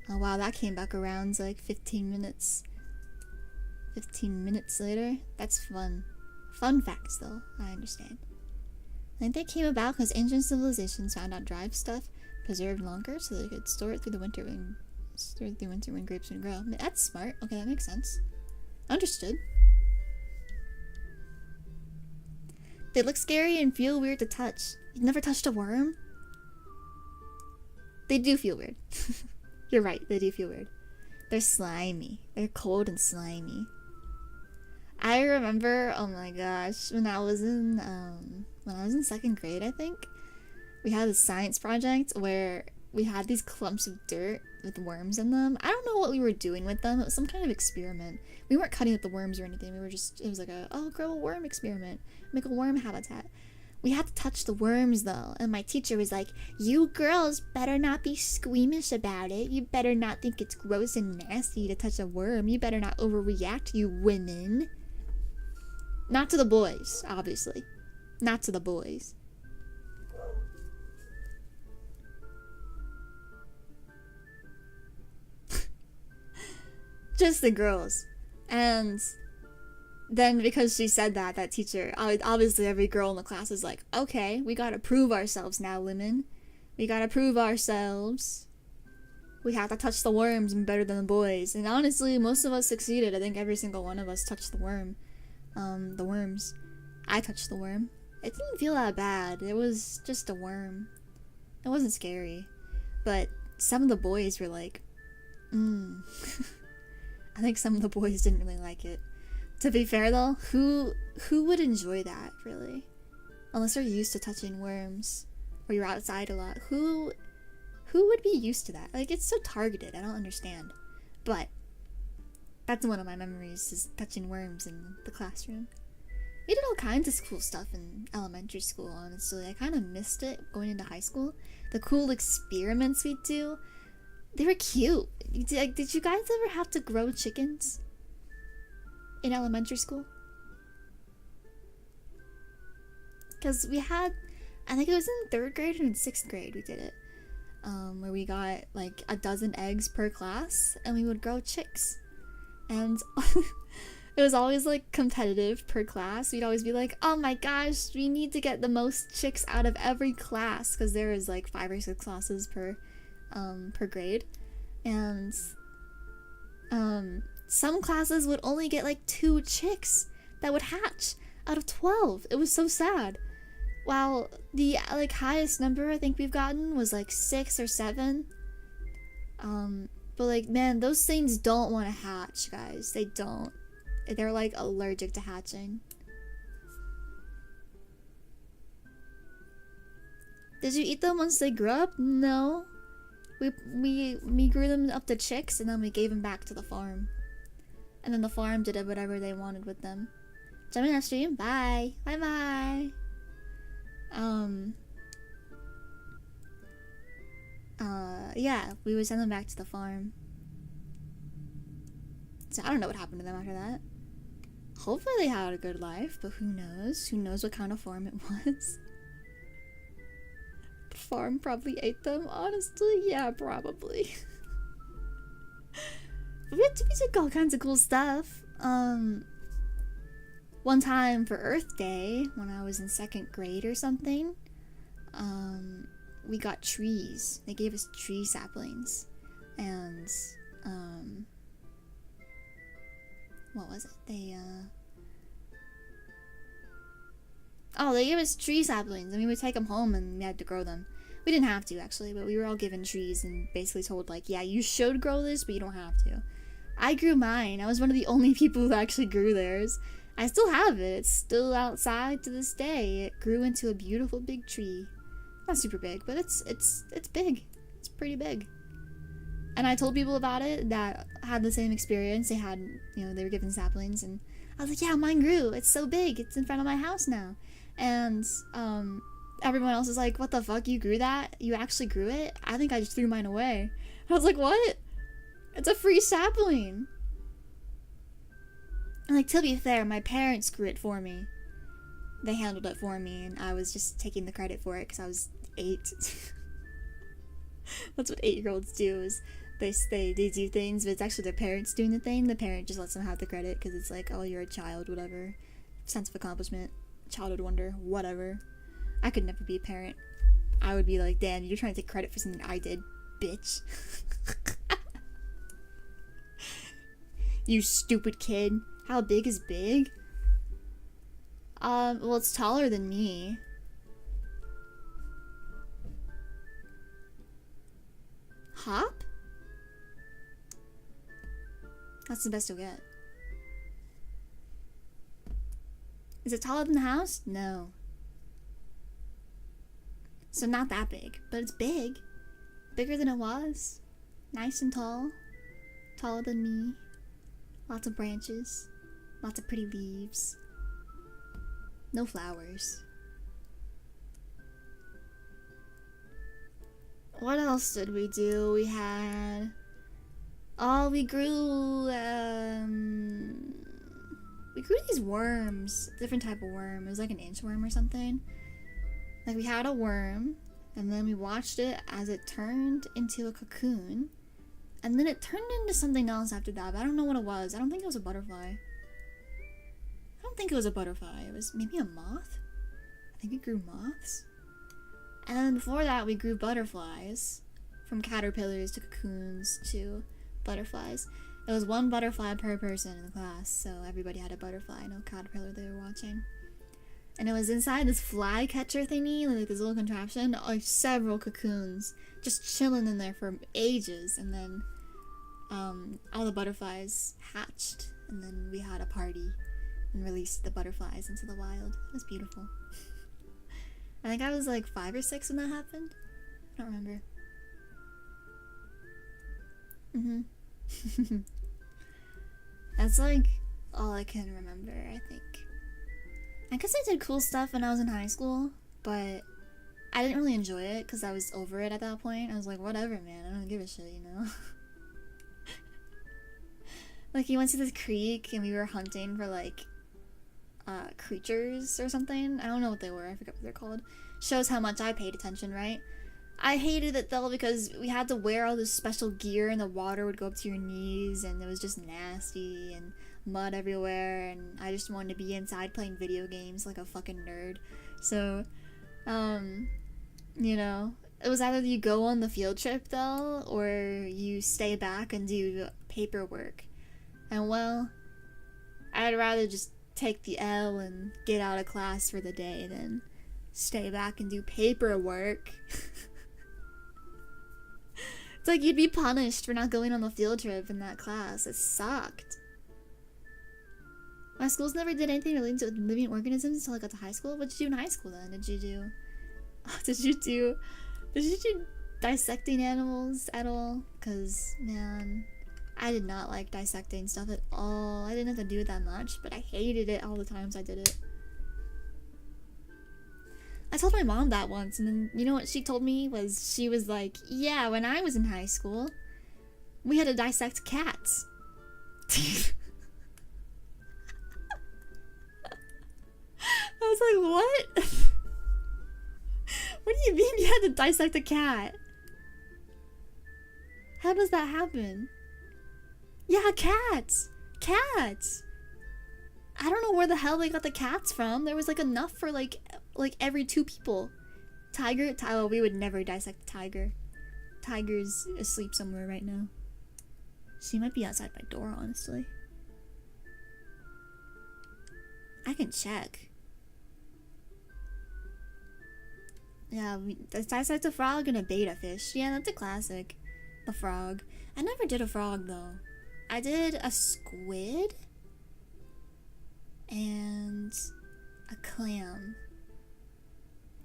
S1: Oh wow, that came back around like 15 minutes. 15 minutes later? That's fun. Fun facts though, I understand. I think they came about because ancient civilizations found out dried stuff preserved longer so they could store it through the winter when grapes would grow. That's smart. Okay, that makes sense. Understood. They look scary and feel weird to touch. You've never touched a worm? They do feel weird. You're right, they do feel weird. They're slimy. They're cold and slimy. I remember, oh my gosh, when I was in second grade, I think, we had a science project where we had these clumps of dirt with worms in them. I don't know what we were doing with them. It was some kind of experiment. We weren't cutting up the worms or anything. We were just, it was like grow a worm experiment. Make a worm habitat. We had to touch the worms though, and my teacher was like, you girls better not be squeamish about it. You better not think it's gross and nasty to touch a worm. You better not overreact, you women. Not to the boys, obviously. Not to the boys. Just the girls. And then because she said that, that teacher, obviously every girl in the class is like, okay, we gotta prove ourselves now, women. We gotta prove ourselves. We have to touch the worms and better than the boys. And honestly, most of us succeeded. I think every single one of us touched the worm. The worms. I touched the worm. It didn't feel that bad. It was just a worm. It wasn't scary. But some of the boys were like, I think some of the boys didn't really like it. To be fair though, who would enjoy that, really? Unless you're used to touching worms, or you're outside a lot. Who would be used to that? Like, it's so targeted, I don't understand. But that's one of my memories, is touching worms in the classroom. We did all kinds of cool stuff in elementary school, honestly. I kind of missed it going into high school. The cool experiments we'd do, they were cute. Did you guys ever have to grow chickens in elementary school? Because we had, I think it was in 3rd grade or in 6th grade we did it. Where we got like a dozen eggs per class and we would grow chicks. And it was always like competitive per class. We'd always be like, oh my gosh, we need to get the most chicks out of every class, because there is like 5 or 6 classes per grade. And some classes would only get like 2 chicks that would hatch out of 12. It was so sad. While the like highest number I think we've gotten was like 6 or 7. But like, man, those things don't want to hatch, guys. They don't. They're like allergic to hatching. Did you eat them once they grew up? No. We grew them up to chicks and then we gave them back to the farm. And then the farm did whatever they wanted with them. Join our stream. Bye. Bye bye. Yeah, we would send them back to the farm. So I don't know what happened to them after that. Hopefully they had a good life, but who knows? Who knows what kind of farm it was? The farm probably ate them, honestly. Yeah, probably. We did all kinds of cool stuff. One time for Earth Day, when I was in 2nd grade or something, we got trees. They gave us tree saplings. And, what was it? They gave us tree saplings, and we would take them home and we had to grow them. We didn't have to, actually, but we were all given trees and basically told, like, yeah, you should grow this, but you don't have to. I grew mine. I was one of the only people who actually grew theirs. I still have it. It's still outside to this day. It grew into a beautiful big tree. Not super big, but it's big. It's pretty big. And I told people about it that had the same experience. They had, they were given saplings, and I was like, yeah, mine grew. It's so big. It's in front of my house now. And everyone else was like, what the fuck? You grew that? You actually grew it? I think I just threw mine away. I was like, what? It's a free sapling. And like, to be fair, my parents grew it for me. They handled it for me, and I was just taking the credit for it because I was 8. That's what 8-year-olds do, is they do things, but it's actually their parents doing the thing. The parent just lets them have the credit because it's like, oh, you're a child, whatever. Sense of accomplishment. Childhood wonder, whatever. I could never be a parent. I would be like, damn, you're trying to take credit for something I did, bitch. You stupid kid. How big is big? Well, it's taller than me. Hop? That's the best you'll get. Is it taller than the house? No. So not that big, but it's big. Bigger than it was. Nice and tall. Taller than me. Lots of branches. Lots of pretty leaves. No flowers. What else did we do? We had... Oh, we grew these worms. Different type of worm. It was like an inchworm or something. Like, we had a worm, and then we watched it as it turned into a cocoon. And then it turned into something else after that, but I don't know what it was. I don't think it was a butterfly. It was maybe a moth? I think we grew moths. And then before that, we grew butterflies. From caterpillars to cocoons to butterflies. It was one butterfly per person in the class, so everybody had a butterfly, no caterpillar they were watching. And it was inside this fly catcher thingy, like this little contraption, like several cocoons just chilling in there for ages. And then all the butterflies hatched, and then we had a party and released the butterflies into the wild. It was beautiful. I think I was like 5 or 6 when that happened. I don't remember. That's like all I can remember, I think. I guess I did cool stuff when I was in high school, but I didn't really enjoy it because I was over it at that point. I was like, whatever, man, I don't give a shit, you know? Like, we went to this creek and we were hunting for like creatures or something. I don't know what they were, I forget what they're called. Shows how much I paid attention, right? I hated it though because we had to wear all this special gear and the water would go up to your knees and it was just nasty and mud everywhere, and I just wanted to be inside playing video games like a fucking nerd. So, you know, it was either you go on the field trip though, or you stay back and do paperwork. And well, I'd rather just take the L and get out of class for the day than stay back and do paperwork. It's like you'd be punished for not going on the field trip in that class. It sucked. My schools never did anything related to living organisms until I got to high school. What did you do in high school then? Did you do dissecting animals at all? Cause man, I did not like dissecting stuff at all. I didn't have to do it that much, but I hated it all the times I did it. I told my mom that once, and then you know what she told me was, she was like, yeah, when I was in high school, we had to dissect cats. I was like, what? What do you mean you had to dissect a cat? How does that happen? Yeah, cats! Cats! I don't know where the hell they got the cats from. There was like enough for like every 2 people. Tiger? Oh, we would never dissect a tiger. Tiger's asleep somewhere right now. She might be outside my door, honestly. I can check. Yeah, we dissect a frog and a betta fish. Yeah, that's a classic. The frog. I never did a frog, though. I did a squid and a clam.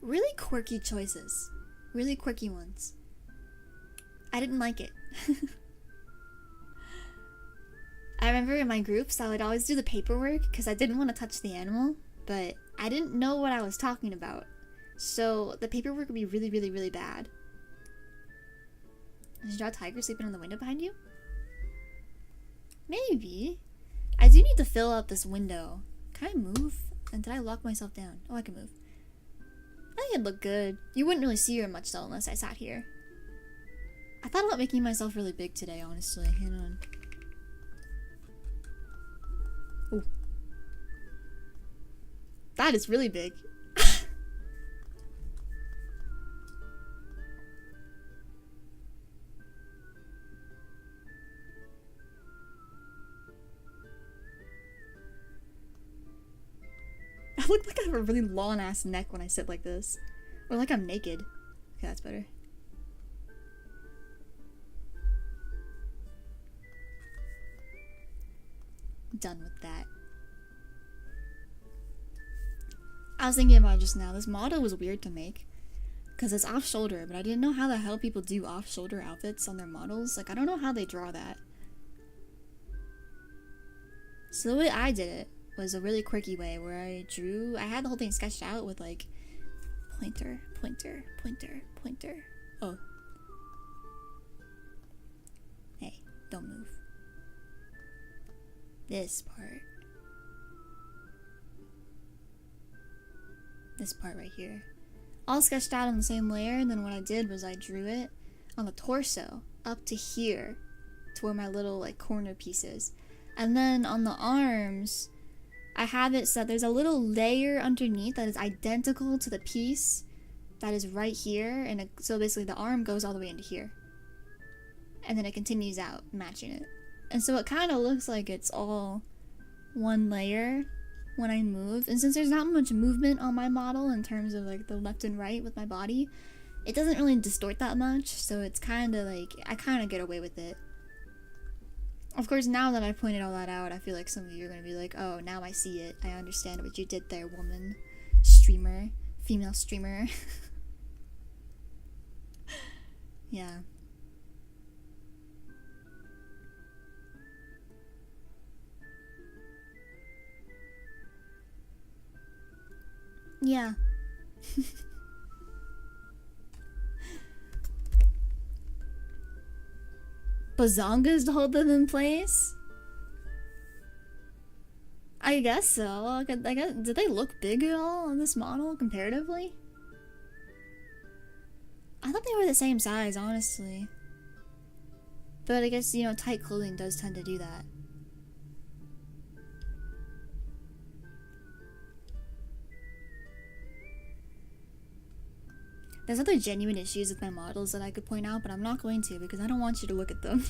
S1: Really quirky choices. Really quirky ones. I didn't like it. I remember in my groups I would always do the paperwork because I didn't want to touch the animal, but I didn't know what I was talking about. So the paperwork would be really, really, really bad. Did you draw a tiger sleeping on the window behind you? Maybe. I do need to fill up this window. Can I move? And did I lock myself down? Oh, I can move. I think it'd look good. You wouldn't really see her much though unless I sat here. I thought about making myself really big today, honestly. Hang on. Ooh. That is really big. I look like I have a really long ass neck when I sit like this. Or like I'm naked. Okay, that's better. Done with that. I was thinking about it just now. This model was weird to make because it's off shoulder, but I didn't know how the hell people do off shoulder outfits on their models. Like, I don't know how they draw that. So the way I did it was a really quirky way where I had the whole thing sketched out with like pointer, pointer, pointer, pointer. Oh. Hey, don't move. This part. This part right here. All sketched out on the same layer, and then what I did was I drew it on the torso up to here to where my little like corner piece is. And then on the arms, I have it so that there's a little layer underneath that is identical to the piece that is right here, and so basically the arm goes all the way into here. And then it continues out, matching it. And so it kind of looks like it's all one layer when I move. And since there's not much movement on my model in terms of like the left and right with my body, it doesn't really distort that much, so it's kind of like, I kind of get away with it. Of course, now that I pointed all that out, I feel like some of you are going to be like, oh, now I see it. I understand what you did there, woman. Streamer. Female streamer. Yeah. Yeah. Bazongas to hold them in place? I guess so. I guess, did they look big at all on this model comparatively? I thought they were the same size, honestly. But I guess, you know, tight clothing does tend to do that. There's other genuine issues with my models that I could point out, but I'm not going to because I don't want you to look at them.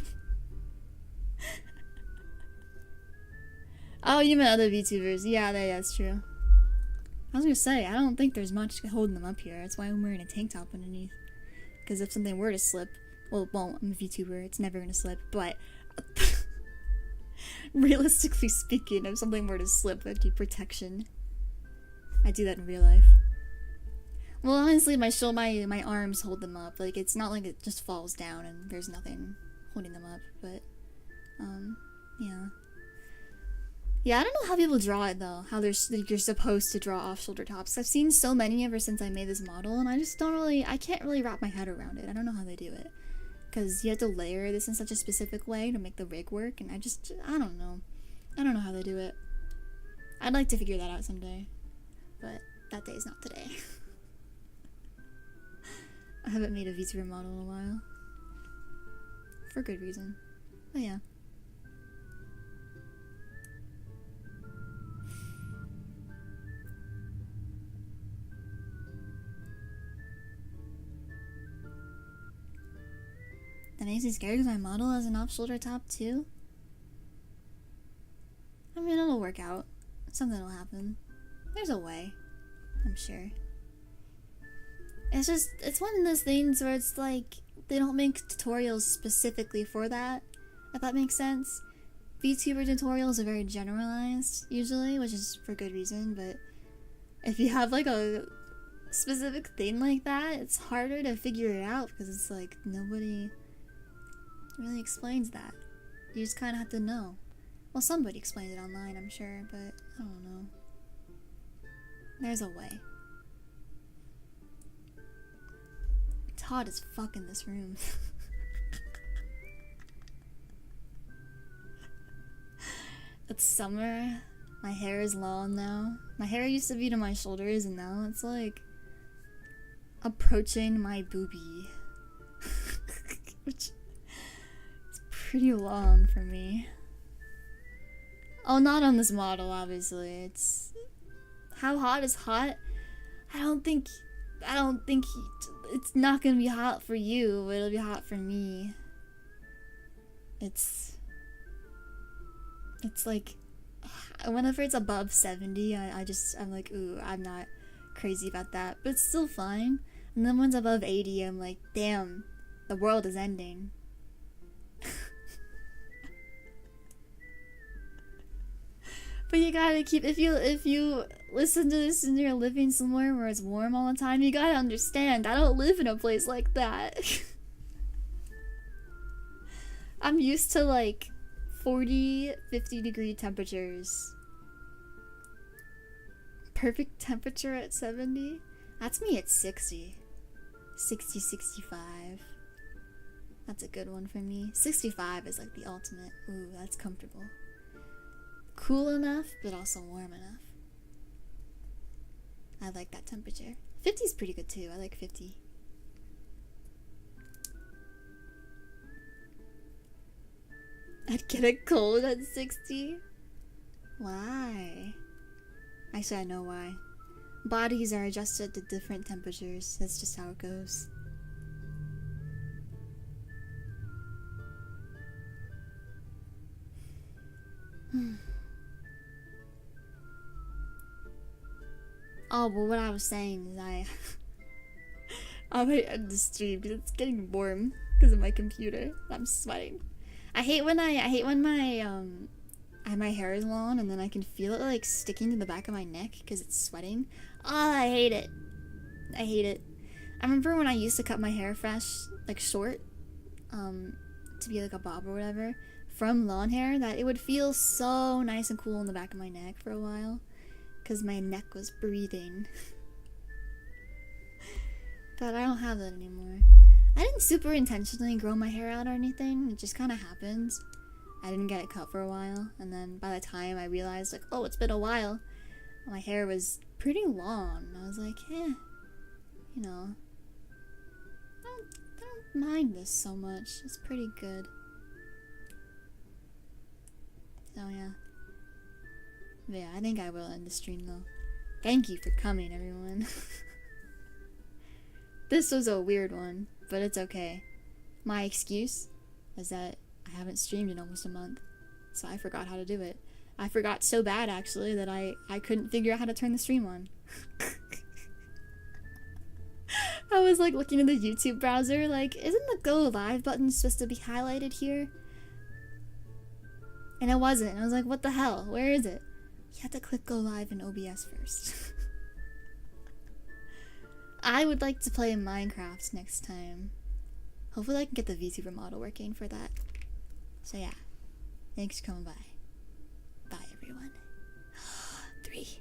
S1: Oh, you meant other VTubers. Yeah, that's true. I was gonna say, I don't think there's much holding them up here. That's why I'm wearing a tank top underneath. Because if something were to slip, well, it won't. I'm a VTuber. It's never gonna slip. But realistically speaking, if something were to slip, that'd be protection. I do that in real life. Well, honestly, my arms hold them up. Like, it's not like it just falls down and there's nothing holding them up. But, yeah. Yeah, I don't know how people draw it, though. How you're supposed to draw off-shoulder tops. I've seen so many ever since I made this model, and I just I can't really wrap my head around it. I don't know how they do it. Because you have to layer this in such a specific way to make the rig work, and I don't know. I don't know how they do it. I'd like to figure that out someday. But that day is not today. I haven't made a VTuber model in a while. For good reason. But yeah. That makes me scared because my model has an off-shoulder top too. I mean, it'll work out. Something will happen. There's a way. I'm sure. It's one of those things where it's like, they don't make tutorials specifically for that, if that makes sense. VTuber tutorials are very generalized, usually, which is for good reason, but if you have like a specific thing like that, it's harder to figure it out because it's like, nobody really explains that. You just kind of have to know. Well, somebody explained it online, I'm sure, but I don't know. There's a way. It's hot as fuck in this room. It's summer. My hair is long now. My hair used to be to my shoulders, and now it's like approaching my boobie. Which is pretty long for me. Oh, not on this model, obviously. It's how hot is hot? I don't think it's not gonna be hot for you, but it'll be hot for me. It's like, whenever it's above 70, I'm like, ooh, I'm not crazy about that, but it's still fine. And then when it's above 80, I'm like, damn, the world is ending. But you gotta keep, if you listen to this and you're living somewhere where it's warm all the time, you gotta understand, I don't live in a place like that. I'm used to like 40, 50 degree temperatures. Perfect temperature at 70? That's me at 60. 60, 65. That's a good one for me. 65 is like the ultimate. Ooh, that's comfortable. Cool enough, but also warm enough. I like that temperature. 50 is pretty good too. I like 50. I'd get a cold at 60? Why? Actually, I know why. Bodies are adjusted to different temperatures. That's just how it goes. Oh, but what I was saying is I might end the stream because it's getting warm because of my computer. I'm sweating. I hate when my hair is long and then I can feel it like sticking to the back of my neck because it's sweating. Oh, I hate it. I hate it. I remember when I used to cut my hair fresh, like short, to be like a bob or whatever, from lawn hair, that it would feel so nice and cool in the back of my neck for a while because my neck was breathing. But I don't have that anymore. I didn't super intentionally grow my hair out or anything. It just kind of happens. I didn't get it cut for a while, and then by the time I realized, like, oh, it's been a while, my hair was pretty long. I was like, you know, I don't mind this so much. It's pretty good. So yeah. But yeah, I think I will end the stream though. Thank you for coming, everyone. This was a weird one, but it's okay. My excuse is that I haven't streamed in almost a month, so I forgot how to do it. I forgot so bad, actually, that I couldn't figure out how to turn the stream on. I was like looking at the YouTube browser, like, isn't the go live button supposed to be highlighted here? And it wasn't. And I was like, what the hell? Where is it? You have to click go live in OBS first. I would like to play Minecraft next time. Hopefully I can get the VTuber model working for that. So yeah, thanks for coming by. Bye everyone. 3,